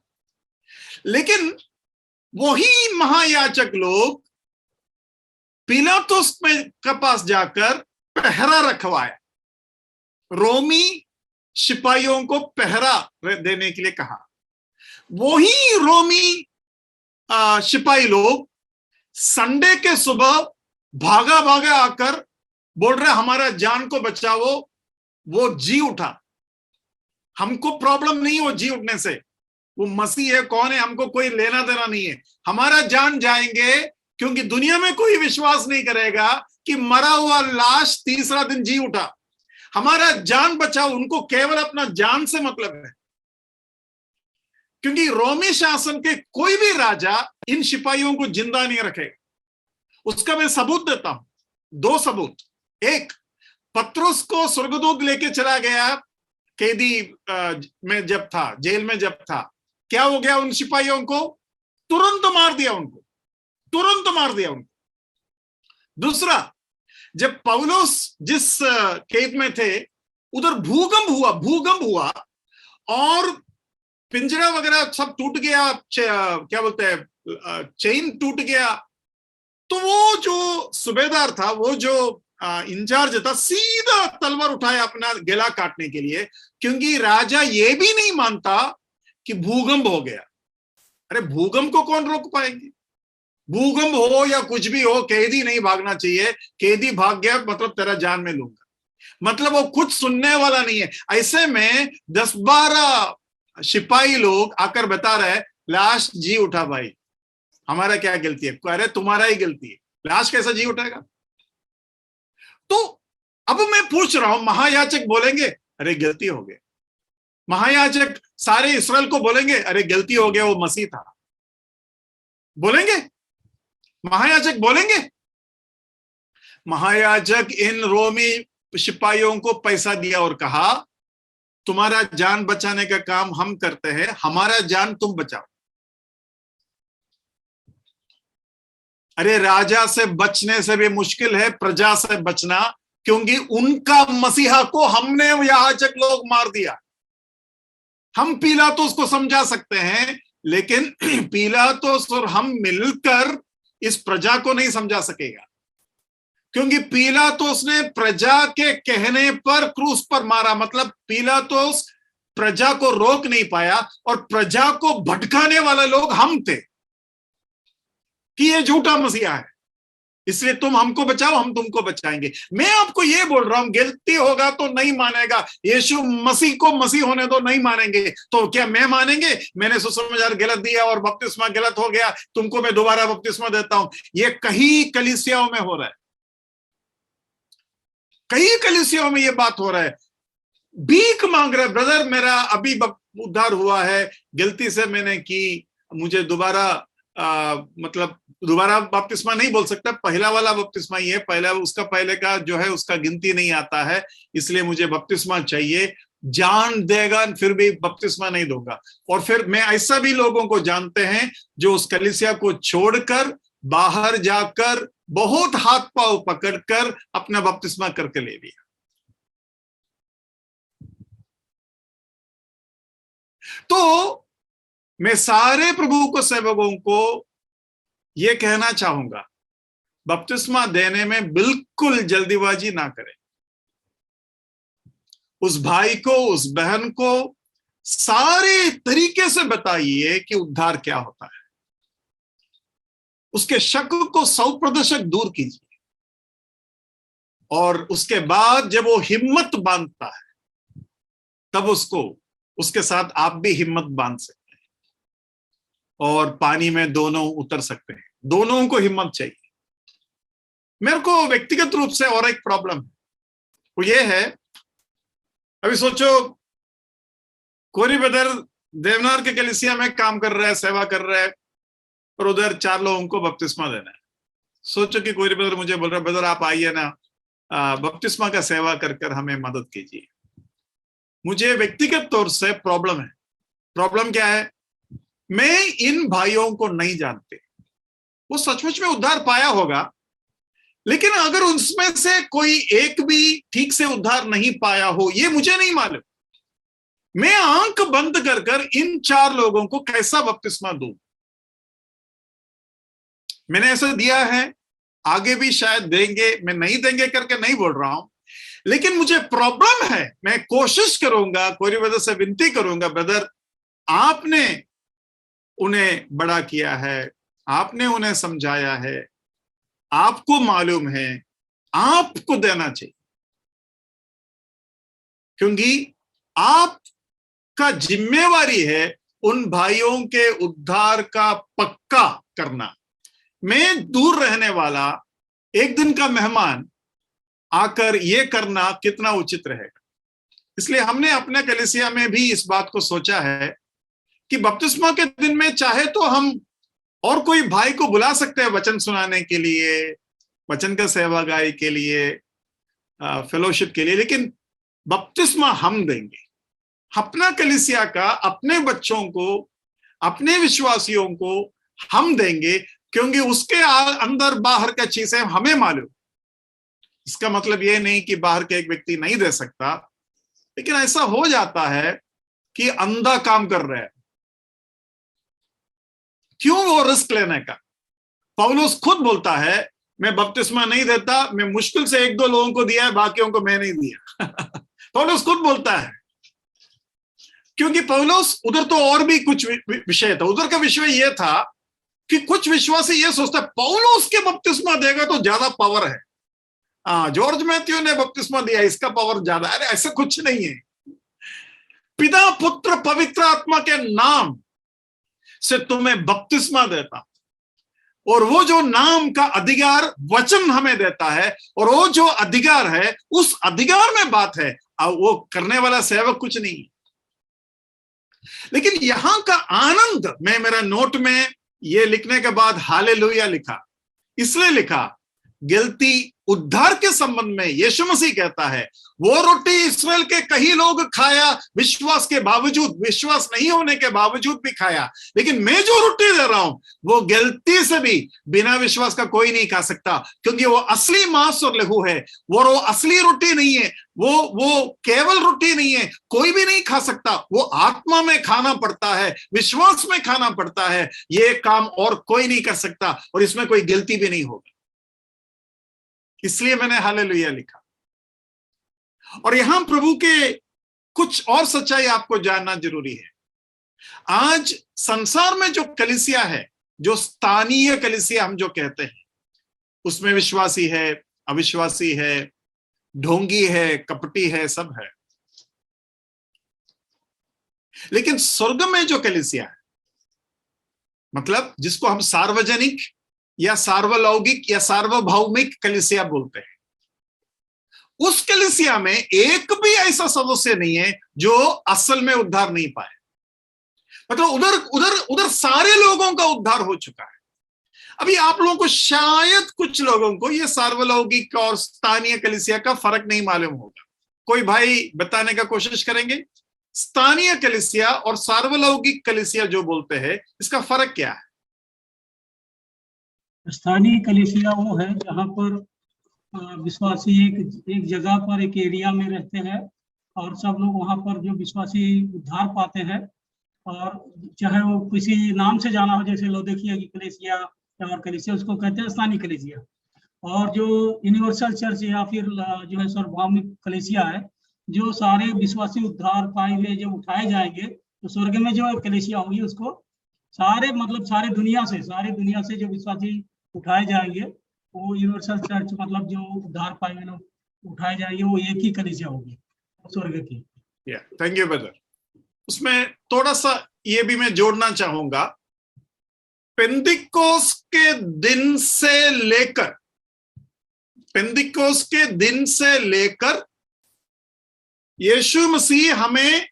लेकिन वही महायाजक लोग पिलातुस के पास जाकर पहरा रखवाया, रोमी सिपाहियों को पहरा देने के लिए कहा। वही रोमी सिपाही लोग संडे के सुबह भागा भागा आकर बोल रहे हमारा जान को बचाओ, वो जी उठा, हमको प्रॉब्लम नहीं वो जी उठने से, वो मसीह है, कौन है, हमको कोई लेना देना नहीं है, हमारा जान जाएंगे, क्योंकि दुनिया में कोई विश्वास नहीं करेगा कि मरा हुआ लाश तीसरा दिन जी उठा। हमारा जान बचाओ, उनको केवल अपना जान से मतलब है, क्योंकि रोमी शासन के कोई भी राजा इन सिपाहियों को जिंदा नहीं रखेगा। उसका मैं सबूत देता हूं, 2 सबूत। एक, पत्रुस को स्वर्गदूत लेके चला गया कैदी में जब था, जेल में जब था, क्या हो गया उन सिपाहियों को, तुरंत मार दिया उनको। दूसरा, जब पौलुस जिस कैद में थे उधर भूकंप हुआ और पिंजरा वगैरह सब टूट गया, क्या बोलते हैं, चेन टूट गया, तो वो जो सूबेदार था, वो जो इंचार्ज था, सीधा तलवार उठाया अपना गला काटने के लिए, क्योंकि राजा ये भी नहीं मानता कि भूकंप हो गया। अरे भूकंप को कौन रोक पाएंगे, भूकंप हो या कुछ भी हो, कैदी नहीं भागना चाहिए, कैदी भाग गया मतलब तेरा जान में लूंगा, मतलब वो कुछ सुनने वाला नहीं है। ऐसे में 10-12 सिपाही लोग आकर बता रहे लाश जी उठा भाई, हमारा क्या गलती है, अरे तुम्हारा ही गलती है, लाश कैसा जी उठाएगा। तो अब मैं पूछ रहा हूं, महायाजक बोलेंगे अरे गलती हो गई, महायाजक सारे इस्राएल को बोलेंगे अरे गलती हो गया, वो मसीह था, बोलेंगे? महायाजक बोलेंगे? महायाजक इन रोमी सिपाहियों को पैसा दिया और कहा तुम्हारा जान बचाने का काम हम करते हैं, हमारा जान तुम बचाओ। अरे राजा से बचने से भी मुश्किल है प्रजा से बचना, क्योंकि उनका मसीहा को हमने याजक लोग मार दिया। हम पिलातुस को समझा सकते हैं, लेकिन पिलातुस और हम मिलकर इस प्रजा को नहीं समझा सकेगा, क्योंकि पिलातुस ने प्रजा के कहने पर क्रूस पर मारा। मतलब पिलातुस प्रजा को रोक नहीं पाया, और प्रजा को भटकाने वाले लोग हम थे कि ये झूठा मसीहा है, इसलिए तुम हमको बचाओ, हम तुमको बचाएंगे। मैं आपको ये बोल रहा हूं, गलती होगा तो नहीं मानेगा, यीशु मसीह को मसीह होने दो, नहीं मानेंगे तो क्या मैं मानेंगे मैंने सुसमाचार गलत दिया और बपतिस्मा गलत हो गया, तुमको मैं दोबारा बपतिस्मा देता हूं? ये कई कलीसियाओं में हो रहा है, कई कलीसियाओं में ये बात हो रहा है। भीख मांग रहे, ब्रदर मेरा अभी उद्धार हुआ है, गलती से मैंने की, मुझे दोबारा मतलब दोबारा बपतिस्मा नहीं बोल सकता, पहला वाला बपतिस्मा ही है, पहला उसका पहले का जो है उसका गिनती नहीं आता है, इसलिए मुझे बपतिस्मा चाहिए। जान देगा फिर भी बपतिस्मा नहीं दूंगा। और फिर मैं ऐसा भी लोगों को जानते हैं जो उस कलीसिया को छोड़कर बाहर जाकर बहुत हाथ पांव पकड़कर अपना बपतिस्मा करके ले लिया। तो मैं सारे प्रभु को सेवकों को ये कहना चाहूंगा, बपतिस्मा देने में बिल्कुल जल्दीबाजी ना करें। उस भाई को, उस बहन को सारे तरीके से बताइए कि उद्धार क्या होता है। उसके शक को 100% दूर कीजिए, और उसके बाद जब वो हिम्मत बांधता है तब उसके साथ आप भी हिम्मत बांध सकते हैं और पानी में दोनों उतर सकते हैं। दोनों को हिम्मत चाहिए। मेरे को व्यक्तिगत रूप से और एक प्रॉब्लम है, वो ये है, अभी सोचो कोरी ब्रदर देवनार के कलीसिया में काम कर रहा है, सेवा कर रहा है, और उधर 4 लोगों को बपतिस्मा देना है। सोचो कि कोई ब्रदर मुझे बोल रहा है, ब्रदर आप आइए ना, बपतिस्मा का सेवा कर कर हमें मदद कीजिए। मुझे व्यक्तिगत तौर से प्रॉब्लम है। प्रॉब्लम क्या है? मैं इन भाइयों को नहीं जानते। वो सचमुच में उद्धार पाया होगा, लेकिन अगर उसमें से कोई एक भी ठीक से उद्धार नहीं पाया हो, ये मुझे नहीं मालूम। मैं आंख बंद कर कर इन 4 लोगों को कैसा बपतिस्मा दूं? मैंने ऐसा दिया है, आगे भी शायद देंगे, मैं नहीं देंगे करके नहीं बोल रहा हूं, लेकिन मुझे प्रॉब्लम है। मैं कोशिश करूंगा, कोई वजह से विनती करूंगा, ब्रदर आपने उन्हें बड़ा किया है, आपने उन्हें समझाया है, आपको मालूम है, आपको देना चाहिए, क्योंकि आपका जिम्मेवारी है उन भाइयों के उद्धार का पक्का करना। मैं दूर रहने वाला एक दिन का मेहमान आकर ये करना कितना उचित रहेगा। इसलिए हमने अपने कलीसिया में भी इस बात को सोचा है कि बपतिस्मा के दिन में चाहे तो हम और कोई भाई को बुला सकते हैं वचन सुनाने के लिए, वचन का सेवागाई के लिए, फेलोशिप के लिए, लेकिन बपतिस्मा हम देंगे। अपना कलीसिया का अपने बच्चों को, अपने विश्वासियों को हम देंगे, क्योंकि उसके अंदर बाहर का चीजें हमें मालूम। इसका मतलब ये नहीं कि बाहर के एक व्यक्ति नहीं दे सकता, लेकिन ऐसा हो जाता है कि अंधा काम कर रहा है। क्यों वो रिस्क लेने का? पौलुस खुद बोलता है, मैं बपतिस्मा नहीं देता, मैं मुश्किल से 1-2 लोगों को दिया है, बाकियों को मैं नहीं दिया। पौलुस खुद बोलता है, क्योंकि पौलुस उधर तो और भी कुछ विषय था। उधर का विषय यह था कि कुछ विश्वासी ये सोचता है पौलुस के बपतिस्मा देगा तो ज्यादा पावर है, जॉर्ज मैथ्यू ने बपतिस्मा दिया, इसका पावर ज्यादा। अरे ऐसा कुछ नहीं है। पिता पुत्र पवित्र आत्मा के नाम से तुम्हें बपतिस्मा देता, और वो जो नाम का अधिकार वचन हमें देता है, और वो जो अधिकार है उस अधिकार में बात है, वो करने वाला सेवक कुछ नहीं। लेकिन यहां का आनंद, मैं मेरा नोट में ये लिखने के बाद हालेलुया लिखा, इसलिए लिखा, गलती उद्धार के संबंध में यीशु मसीह कहता है, वो रोटी इस्राएल के कई लोग खाया, विश्वास के बावजूद, विश्वास नहीं होने के बावजूद भी खाया, लेकिन मैं जो रोटी दे रहा हूं वो गलती से भी बिना विश्वास का कोई नहीं खा सकता, क्योंकि वो असली मांस और लहू है। वो असली रोटी नहीं है, वो केवल रोटी नहीं है, कोई भी नहीं खा सकता। वो आत्मा में खाना पड़ता है, विश्वास में खाना पड़ता है। ये काम और कोई नहीं कर सकता, और इसमें कोई गलती भी नहीं होगी। इसलिए मैंने हालेलुया लिखा। और यहां प्रभु के कुछ और सच्चाई आपको जानना जरूरी है। आज संसार में जो कलीसिया है, जो स्थानीय कलीसिया हम जो कहते हैं, उसमें विश्वासी है, अविश्वासी है, ढोंगी है, कपटी है, सब है। लेकिन स्वर्ग में जो कलीसिया है, मतलब जिसको हम सार्वजनिक या सार्वलौकिक या सार्वभौमिक कलीसिया बोलते हैं, उस कलीसिया में एक भी ऐसा सदस्य नहीं है जो असल में उद्धार नहीं पाए। मतलब उधर उधर उधर सारे लोगों का उद्धार हो चुका है। अभी आप लोगों को शायद कुछ लोगों को ये सार्वलौकिक और स्थानीय कलीसिया का फर्क नहीं मालूम होगा। कोई भाई बताने का कोशिश करेंगे, स्थानीय कलीसिया और सार्वलौकिक कलीसिया जो बोलते हैं, इसका फर्क क्या है? स्थानीय कलीसिया वो है जहाँ पर विश्वासी एक जगह पर, एक एरिया में रहते हैं, और सब लोग वहाँ पर जो विश्वासी उद्धार पाते हैं और चाहे वो किसी नाम से जाना हो, जैसे लौदीकिया की कलीसिया और कलीसिया उसको कहते हैं स्थानीय कलीसिया, और जो यूनिवर्सल चर्च या फिर जो है सार्वभौमिक कलीसिया है, जो सारे विश्वासी उद्धार पाए हुए जो उठाए जाएंगे, तो स्वर्ग में जो कलीसिया होगी उसको सारे मतलब सारे दुनिया से जो विश्वासी उठाए जाएंगे, वो यूनिवर्सल चर्च मतलब जो उद्धार पाए हुए लोग उठाए जाएंगे, वो एक ही कलीसिया होगी स्वर्ग की। Thank you brother. उसमें थोड़ा सा ये भी मैं जोड़ना चाहूंगा, पेंतिकोस्त के दिन से लेकर यीशु मसीह हमें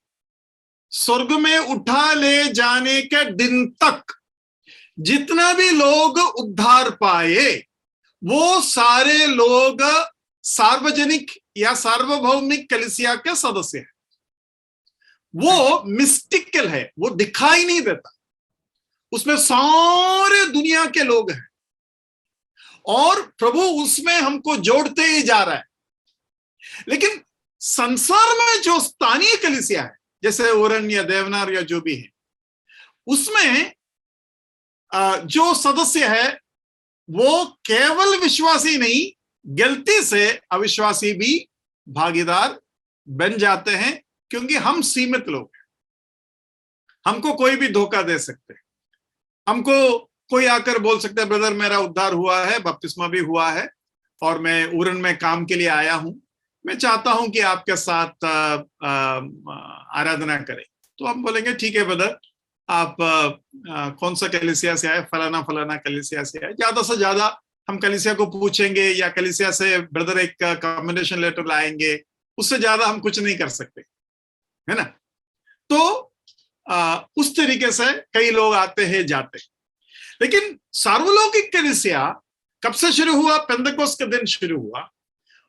स्वर्ग में उठा ले जाने के दिन तक जितना भी लोग उद्धार पाए, वो सारे लोग सार्वजनिक या सार्वभौमिक कलीसिया के सदस्य हैं। वो मिस्टिकल है, वो दिखाई नहीं देता, उसमें सारे दुनिया के लोग हैं और प्रभु उसमें हमको जोड़ते ही जा रहा है। लेकिन संसार में जो स्थानीय कलीसिया है, जैसे उरन या देवनार या जो भी है, उसमें जो सदस्य है वो केवल विश्वासी नहीं, गलती से अविश्वासी भी भागीदार बन जाते हैं, क्योंकि हम सीमित लोग हैं। हमको कोई भी धोखा दे सकते हैं, हमको कोई आकर बोल सकता है ब्रदर मेरा उद्धार हुआ है, बपतिस्मा भी हुआ है और मैं उरन में काम के लिए आया हूं, मैं चाहता हूं कि आपके साथ आराधना करें। तो हम बोलेंगे ठीक है ब्रदर, आप कौन सा कलीसिया से आए? फलाना कलीसिया से आए। ज्यादा से ज्यादा हम कलीसिया को पूछेंगे या कलीसिया से ब्रदर एक कमेंडेशन लेटर लाएंगे, उससे ज्यादा हम कुछ नहीं कर सकते, है ना। तो उस तरीके से कई लोग आते हैं जाते हैं। लेकिन सार्वलौकिक कलीसिया कब से शुरू हुआ? पेंतकोस्त के दिन शुरू हुआ,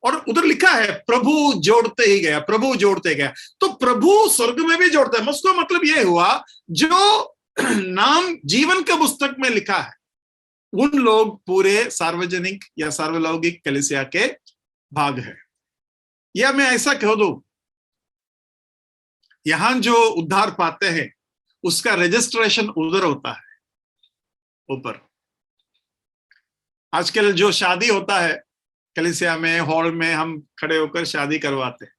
और उधर लिखा है प्रभु जोड़ते ही गया, प्रभु जोड़ते गया। तो प्रभु स्वर्ग में भी जोड़ता है। उसका मतलब यह हुआ जो नाम जीवन के पुस्तक में लिखा है, उन लोग पूरे सार्वजनिक या सार्वलौकिक कलीसिया के भाग है। या मैं ऐसा कह दूं, यहां जो उद्धार पाते हैं उसका रजिस्ट्रेशन उधर होता है ऊपर। आजकल जो शादी होता है कलीसिया में, हॉल में हम खड़े होकर शादी करवाते हैं।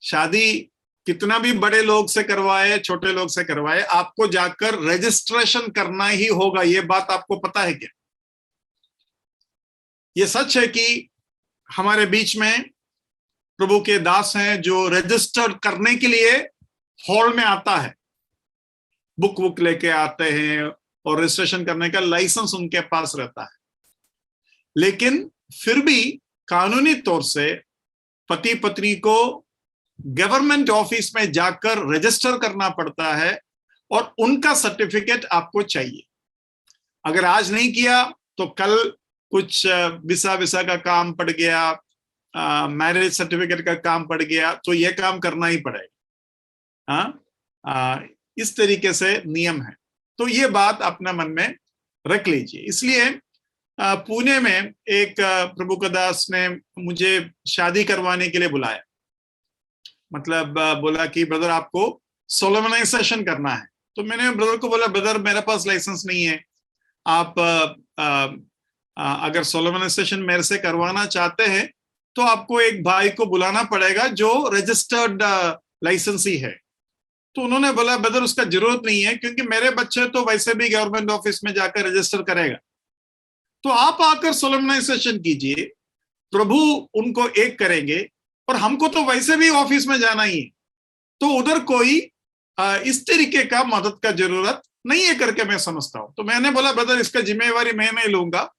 शादी कितना भी बड़े लोग से करवाए, छोटे लोग से करवाए, आपको जाकर रजिस्ट्रेशन करना ही होगा। ये बात आपको पता है क्या? ये सच है कि हमारे बीच में प्रभु के दास हैं जो रजिस्टर करने के लिए हॉल में आता है, बुक लेके आते हैं और रजिस्ट्रेशन करने का लाइसेंस उनके पास रहता है। लेकिन फिर भी कानूनी तौर से पति पत्नी को गवर्नमेंट ऑफिस में जाकर रजिस्टर करना पड़ता है और उनका सर्टिफिकेट आपको चाहिए। अगर आज नहीं किया तो कल कुछ विसा का काम पड़ गया, मैरिज सर्टिफिकेट का काम पड़ गया, तो यह काम करना ही पड़ेगा। इस तरीके से नियम है। तो ये बात अपना मन में रख लीजिए। इसलिए पुणे में एक प्रभु का दास ने मुझे शादी करवाने के लिए बुलाया। मतलब बोला कि ब्रदर आपको सोलोमनाइजेशन करना है। तो मैंने ब्रदर को बोला ब्रदर मेरे पास लाइसेंस नहीं है, आप अगर सोलोमनाइजेशन मेरे से करवाना चाहते हैं तो आपको एक भाई को बुलाना पड़ेगा जो रजिस्टर्ड लाइसेंसी है। तो उन्होंने बोला ब्रदर उसका जरूरत नहीं है, क्योंकि मेरे बच्चे तो वैसे भी गवर्नमेंट ऑफिस में जाकर रजिस्टर करेगा, तो आप आकर सोलमनाइजेशन कीजिए, प्रभु उनको एक करेंगे और हमको तो वैसे भी ऑफिस में जाना ही है, तो उधर कोई इस तरीके का मदद का जरूरत नहीं है करके मैं समझता हूं। तो मैंने बोला ब्रदर इसका जिम्मेवारी मैं नहीं लूंगा,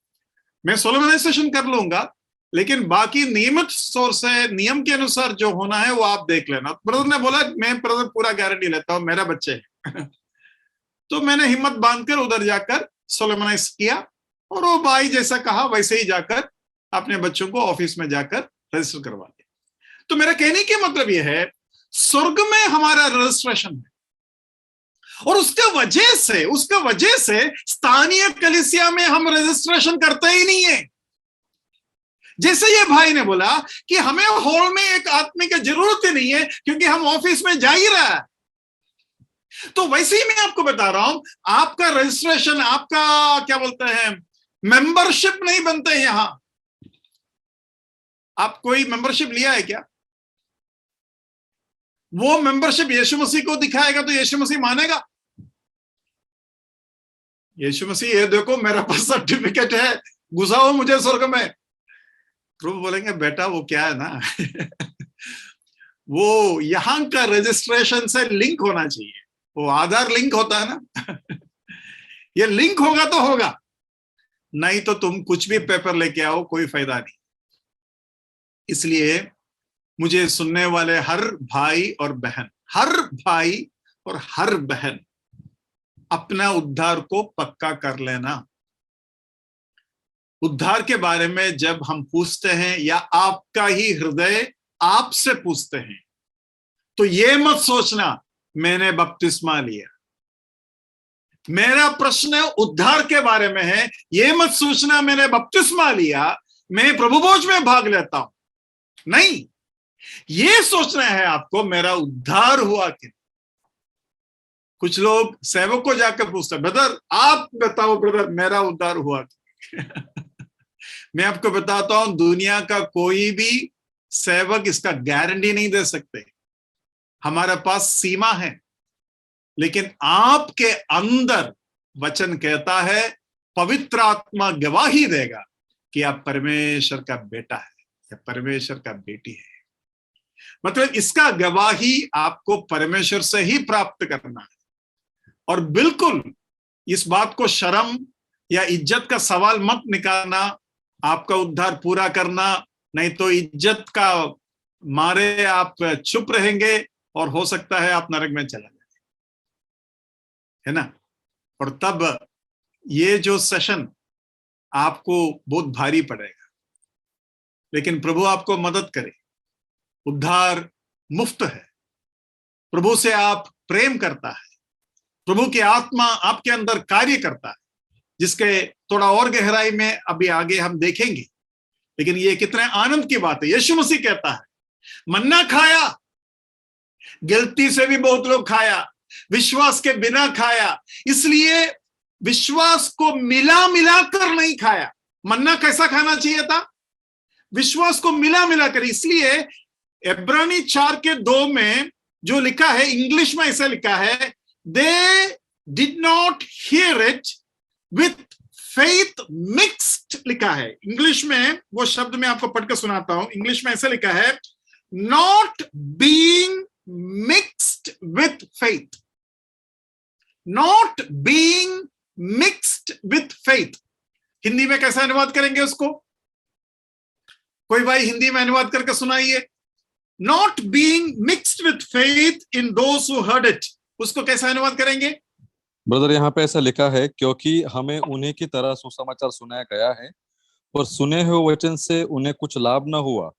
मैं सोलमनाइजेशन कर लूंगा, लेकिन बाकी नियमित तौर से नियम के अनुसार जो होना है वो आप देख लेना। ब्रदर ने बोला मैं ब्रदर पूरा गारंटी लेता हूं, मेरा बच्चे है। तो मैंने हिम्मत बांधकर उधर जाकर सोलमनाइज किया और वो भाई जैसा कहा वैसे ही जाकर अपने बच्चों को ऑफिस में जाकर रजिस्टर करवा दिया। तो मेरा कहने का मतलब यह है स्वर्ग में हमारा रजिस्ट्रेशन है, और उसका वजह से स्थानीय कलीसिया में हम रजिस्ट्रेशन करते ही नहीं है। जैसे ये भाई ने बोला कि हमें हॉल में एक आदमी की जरूरत ही नहीं है क्योंकि हम ऑफिस में जा ही रहा है। तो वैसे ही मैं आपको बता रहा हूं, आपका रजिस्ट्रेशन, आपका क्या बोलते हैं, मेंबरशिप नहीं बनते यहां। आप कोई मेंबरशिप लिया है क्या? वो मेंबरशिप यीशु मसीह को दिखाएगा तो यीशु मसीह मानेगा। यीशु मसीह, ये देखो मेरा पास सर्टिफिकेट है, घुसाओ मुझे स्वर्ग में। प्रभु बोलेंगे बेटा वो क्या है ना वो यहां का रजिस्ट्रेशन से लिंक होना चाहिए, वो आधार लिंक होता है ना ये लिंक होगा तो होगा, नहीं तो तुम कुछ भी पेपर लेके आओ, कोई फायदा नहीं। इसलिए मुझे सुनने वाले हर भाई और बहन, हर भाई और हर बहन अपना उद्धार को पक्का कर लेना। उद्धार के बारे में जब हम पूछते हैं या आपका ही हृदय आपसे पूछते हैं, तो ये मत सोचना मैंने बपतिस्मा लिया। मेरा प्रश्न उद्धार के बारे में है, ये मत सोचना मैंने बपतिस्मा लिया, मैं प्रभु भोज में भाग लेता हूं। नहीं, ये सोचना है आपको मेरा उद्धार हुआ कि। कुछ लोग सेवक को जाकर पूछते हैं, ब्रदर आप बताओ ब्रदर मेरा उद्धार हुआ मैं आपको बताता हूं, दुनिया का कोई भी सेवक इसका गारंटी नहीं दे सकते। हमारे पास सीमा है, लेकिन आपके अंदर वचन कहता है, पवित्र आत्मा गवाही देगा कि आप परमेश्वर का बेटा है या परमेश्वर का बेटी है। मतलब इसका गवाही आपको परमेश्वर से ही प्राप्त करना है। और बिल्कुल इस बात को शर्म या इज्जत का सवाल मत निकालना, आपका उद्धार पूरा करना, नहीं तो इज्जत का मारे आप चुप रहेंगे और हो सकता है आप नरक में चला जाए, है ना। और तब ये जो सेशन आपको बहुत भारी पड़ेगा, लेकिन प्रभु आपको मदद करे। उद्धार मुफ्त है, प्रभु से आप प्रेम करता है, प्रभु की आत्मा आपके अंदर कार्य करता है, जिसके थोड़ा और गहराई में अभी आगे हम देखेंगे। लेकिन ये कितने आनंद की बात है। यीशु मसीह कहता है, मन्ना खाया, गलती से भी बहुत लोग खाया, विश्वास के बिना खाया, इसलिए विश्वास को मिला मिला कर नहीं खाया। मन्ना कैसा खाना चाहिए था? विश्वास को मिला मिला कर। इसलिए इब्रानी 4:2 में जो लिखा है, इंग्लिश में ऐसा लिखा है, they did not here it with faith mixed, लिखा है इंग्लिश में। वो शब्द मैं आपको पढ़कर सुनाता हूं। इंग्लिश में ऐसा लिखा है, not being mixed with faith, not being mixed with faith. Hindi में कैसा अनुवाद करेंगे उसको? कोई भाई हिंदी में अनुवाद करके सुनाइए। Not being mixed with faith in those who heard it, उसको कैसा अनुवाद करेंगे? ब्रदर यहाँ पे ऐसा लिखा है, क्योंकि हमें उन्हीं की तरह सुसमाचार सुनाया गया है और सुने हुए वचन से उन्हें कुछ लाभ न हुआ,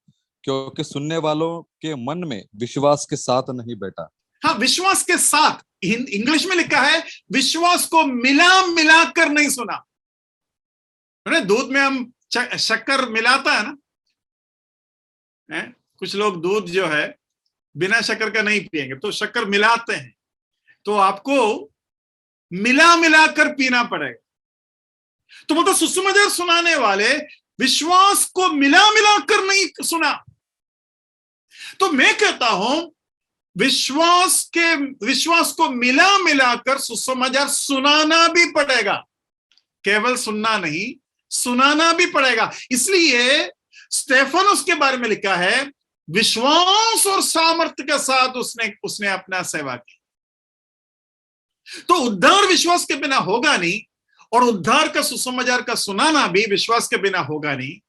क्योंकि सुनने वालों के मन में विश्वास के साथ नहीं बैठा। हाँ, विश्वास के साथ, इंग्लिश में लिखा है विश्वास को मिला मिला कर नहीं सुना। दूध में हम शक्कर मिलाता है ना, कुछ लोग दूध जो है बिना शक्कर का नहीं पिएंगे, तो शक्कर मिलाते हैं। तो आपको मिला मिलाकर पीना पड़ेगा। तो मतलब सुसमाचार सुनाने वाले विश्वास को मिला मिलाकर नहीं सुना। तो मैं कहता हूं, विश्वास को मिला मिलाकर सुसमाचार सुनाना भी पड़ेगा, केवल सुनना नहीं, सुनाना भी पड़ेगा। इसलिए स्टेफनस के बारे में लिखा है, विश्वास और सामर्थ्य के साथ उसने अपना सेवा की। तो उद्धार विश्वास के बिना होगा नहीं, और उद्धार का सुसमाचार का सुनाना भी विश्वास के बिना होगा नहीं।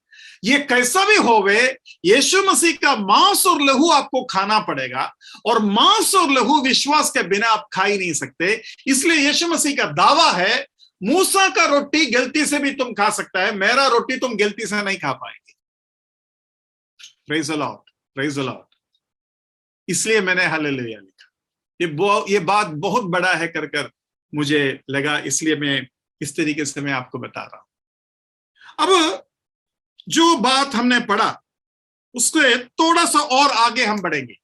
ये कैसा भी होवे, यीशु मसीह का मांस और लहू आपको खाना पड़ेगा, और मांस और लहू विश्वास के बिना आप खा ही नहीं सकते। इसलिए यीशु मसीह का दावा है, मूसा का रोटी गलती से भी तुम खा सकता है, मेरा रोटी तुम गलती से नहीं खा पाएंगे। Praise the Lord, praise the Lord. इसलिए मैंने हालेलुया लिखा। ये बात बहुत बड़ा है कर मुझे लगा, इसलिए मैं इस तरीके से मैं आपको बता रहा हूं। अब जो बात हमने पढ़ा उसके थोड़ा सा और आगे हम बढ़ेंगे।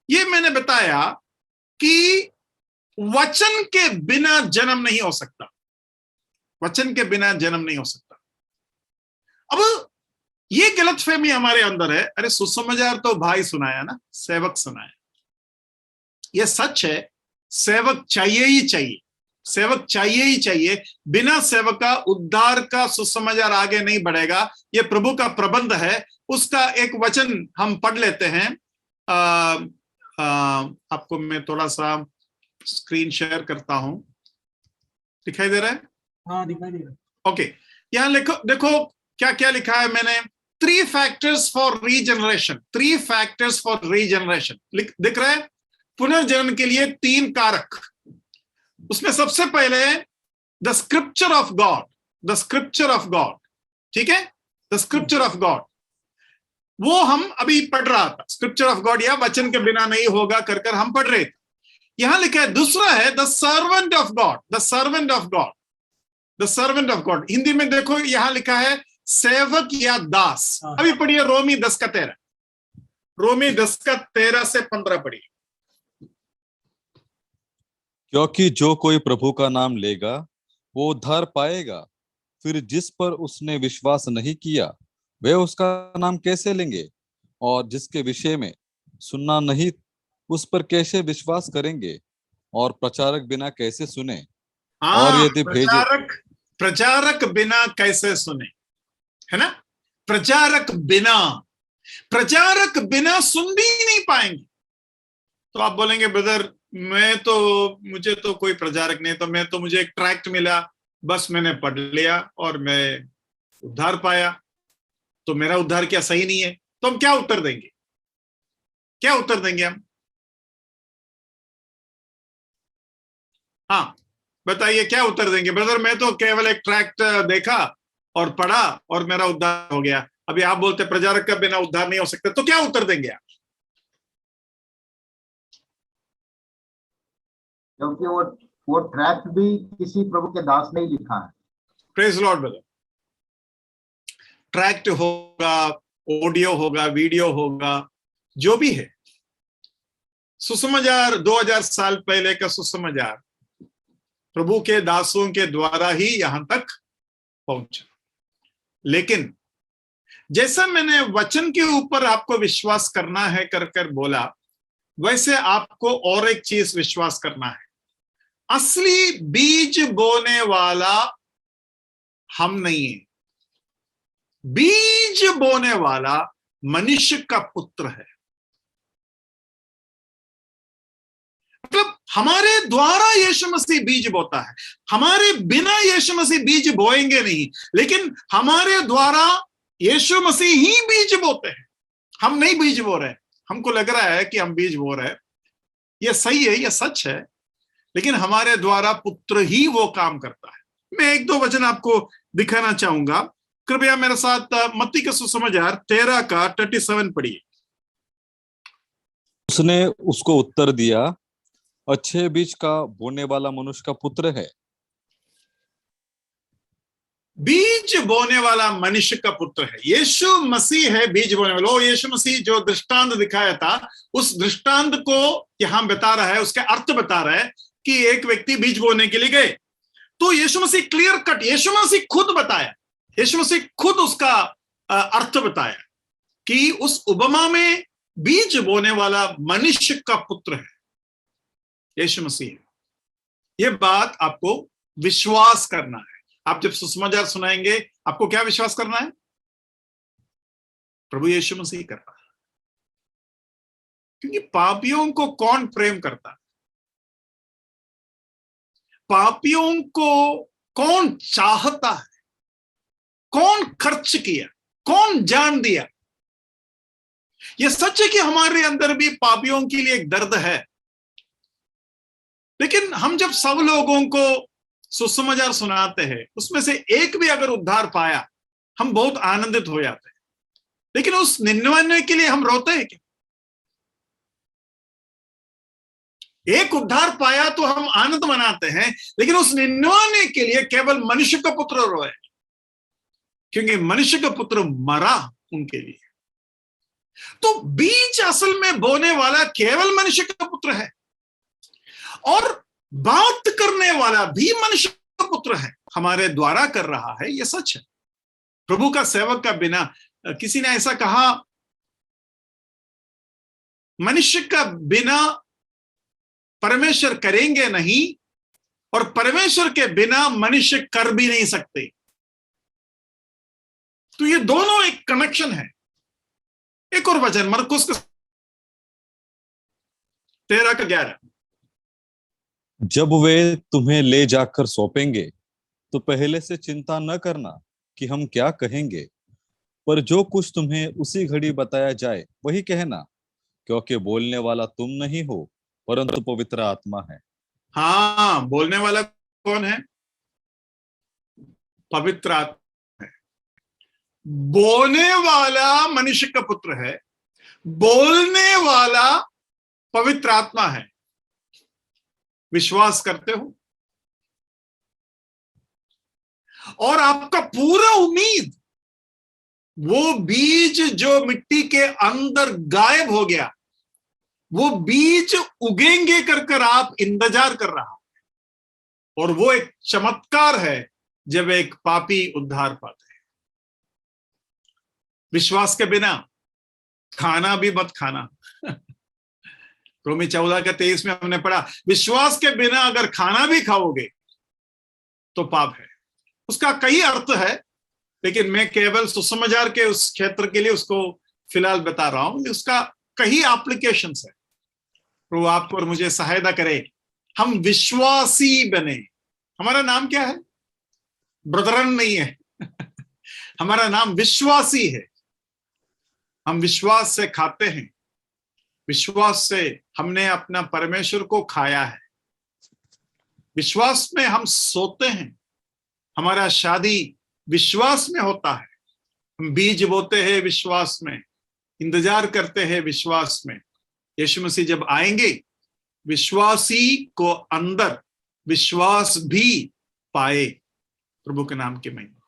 ये मैंने बताया कि वचन के बिना जन्म नहीं हो सकता, वचन के बिना जन्म नहीं हो सकता। अब ये गलतफहमी हमारे अंदर है, अरे सुसमाचार तो भाई सुनाया ना, सेवक सुनाया। ये सच है, सेवक चाहिए ही चाहिए, सेवक चाहिए ही चाहिए। बिना सेवक का उद्धार का सुसमाचार आगे नहीं बढ़ेगा। ये प्रभु का प्रबंध है। उसका एक वचन हम पढ़ लेते हैं। आपको मैं थोड़ा सा स्क्रीन शेयर करता हूं, दिखाई दे रहा है? हाँ, दिखाई दे रहा है। ओके, यहां देखो क्या क्या लिखा है मैंने। 3 factors for regeneration, 3 factors for regeneration दिख रहा है। पुनर्जन्म के लिए 3 कारक। उसमें सबसे पहले the scripture of God, the scripture of God, ठीक है, द स्क्रिप्चर ऑफ गॉड, वो हम अभी पढ़ रहा था। स्क्रिप्चर ऑफ गॉड या वचन के बिना नहीं होगा कर हम पढ़ रहे थे। यहां लिखा है दूसरा है the servant of God, the servant of God, the servant of God. Hindi में देखो यहां लिखा है सेवक या दास। अभी पढ़िए रोमी 10:13, रोमी 10:13 से 15 पढ़िए। क्योंकि जो कोई प्रभु का नाम लेगा वो उद्धार पाएगा, फिर जिस पर उसने विश्वास नहीं किया वे उसका नाम कैसे लेंगे, और जिसके विषय में सुनना नहीं उस पर कैसे विश्वास करेंगे, और प्रचारक बिना कैसे सुने। और यदि प्रचारक बिना कैसे सुने, है ना? प्रचारक बिना सुन भी नहीं पाएंगे। तो आप बोलेंगे ब्रदर मुझे तो कोई प्रचारक नहीं, तो मुझे एक ट्रैक्ट मिला, बस मैंने पढ़ लिया और मैं उद्धार पाया, तो मेरा उद्धार क्या सही नहीं है? तो हम क्या उत्तर देंगे? क्या उत्तर देंगे हम? हाँ बताइए, क्या उत्तर देंगे? ब्रदर मैं तो केवल एक ट्रैक्ट देखा और पढ़ा और मेरा उद्धार हो गया। अभी आप बोलते प्रचारक का बिना उद्धार नहीं हो सकता, तो क्या उत्तर देंगे आप? क्योंकि वो ट्रैक्ट भी किसी प्रभु के दास ने ही लिखा है। Praise Lord brother. ट्रैक्ट होगा, ऑडियो होगा, वीडियो होगा, जो भी है, सुसमाचार 2000 साल पहले का सुसमाचार प्रभु के दासों के द्वारा ही यहां तक पहुंचा। लेकिन जैसा मैंने वचन के ऊपर आपको विश्वास करना है कर बोला, वैसे आपको और एक चीज विश्वास करना है। असली बीज बोने वाला हम नहीं है, बीज बोने वाला मनुष्य का पुत्र है। मतलब हमारे द्वारा यीशु मसीह बीज बोता है, हमारे बिना यीशु मसीह बीज बोएंगे नहीं, लेकिन हमारे द्वारा यीशु मसीह ही बीज बोते हैं। हम नहीं बीज बो रहे, हमको लग रहा है कि हम बीज बो रहे हैं, यह सही है, यह सच है, लेकिन हमारे द्वारा पुत्र ही वो काम करता है। मैं 1-2 वचन आपको दिखाना चाहूंगा, कृपया मेरे साथ मत्ती का सुसमाचार 13:37 पढ़िए। उसने उसको उत्तर दिया, अच्छे बीज का बोने वाला मनुष्य का पुत्र है। बीज बोने वाला मनुष्य का पुत्र है। यीशु मसीह है बीज बोने वाला। यीशु मसीह जो दृष्टांत दिखाया था, उस दृष्टांत को यहां बता रहा है, उसके अर्थ बता रहा है कि एक व्यक्ति बीज बोने के लिए गए। तो यीशु मसीह क्लियर कट, यीशु मसीह खुद बताया, यीशु मसीह खुद उसका अर्थ बताया कि उस उपमा में बीज बोने वाला मनुष्य का पुत्र है यीशु मसीह। यह बात आपको विश्वास करना है। आप जब सुसमाचार सुनाएंगे, आपको क्या विश्वास करना है? प्रभु यीशु मसीह कर रहा है। क्योंकि पापियों को कौन प्रेम करता है? पापियों को कौन चाहता है? कौन खर्च किया? कौन जान दिया? यह सच है कि हमारे अंदर भी पापियों के लिए एक दर्द है, लेकिन हम जब सब लोगों को सुसमाचार सुनाते हैं, उसमें से एक भी अगर उद्धार पाया, हम बहुत आनंदित हो जाते हैं। लेकिन उस 99 के लिए हम रोते हैं क्या? एक उद्धार पाया तो हम आनंद मनाते हैं, लेकिन उस 99 के लिए केवल मनुष्य का पुत्र रोए, क्योंकि मनुष्य का पुत्र मरा उनके लिए। तो बीज असल में बोने वाला केवल मनुष्य का पुत्र है। और बात करने वाला भी मनुष्य का पुत्र है, हमारे द्वारा कर रहा है, ये सच है। प्रभु का सेवक का बिना, किसी ने ऐसा कहा, मनुष्य का बिना परमेश्वर करेंगे नहीं और परमेश्वर के बिना मनुष्य कर भी नहीं सकते। तो ये दोनों एक कनेक्शन है। एक और वचन मरकुस 13:11, जब वे तुम्हें ले जाकर सौंपेंगे तो पहले से चिंता न करना कि हम क्या कहेंगे, पर जो कुछ तुम्हें उसी घड़ी बताया जाए वही कहना, क्योंकि बोलने वाला तुम नहीं हो परंतु पवित्र आत्मा है। हाँ, बोलने वाला कौन है? पवित्र आत्मा है। बोलने वाला मनुष्य का पुत्र है, बोलने वाला पवित्र आत्मा है। विश्वास करते हो? और आपका पूरा उम्मीद, वो बीज जो मिट्टी के अंदर गायब हो गया, वो बीज उगेंगे कर आप इंतजार कर रहा है। और वो एक चमत्कार है जब एक पापी उद्धार पाते हैं। विश्वास के बिना खाना भी मत खाना। रोमी 14:23 में हमने पढ़ा, विश्वास के बिना अगर खाना भी खाओगे तो पाप है। उसका कई अर्थ है, लेकिन मैं केवल सुसमाचार के उस क्षेत्र के लिए उसको फिलहाल बता रहा हूं। उसका कई एप्लीकेशंस है। प्रभु आपको और मुझे सहायता करे, हम विश्वासी बने। हमारा नाम क्या है? ब्रदरन नहीं है। हमारा नाम विश्वासी है। हम विश्वास से खाते हैं, विश्वास से हमने अपना परमेश्वर को खाया है, विश्वास में हम सोते हैं, हमारा शादी विश्वास में होता है, हम बीज बोते हैं विश्वास में, इंतजार करते हैं विश्वास में। यीशु मसीह जब आएंगे, विश्वासी को अंदर विश्वास भी पाए। प्रभु के नाम की महिमा।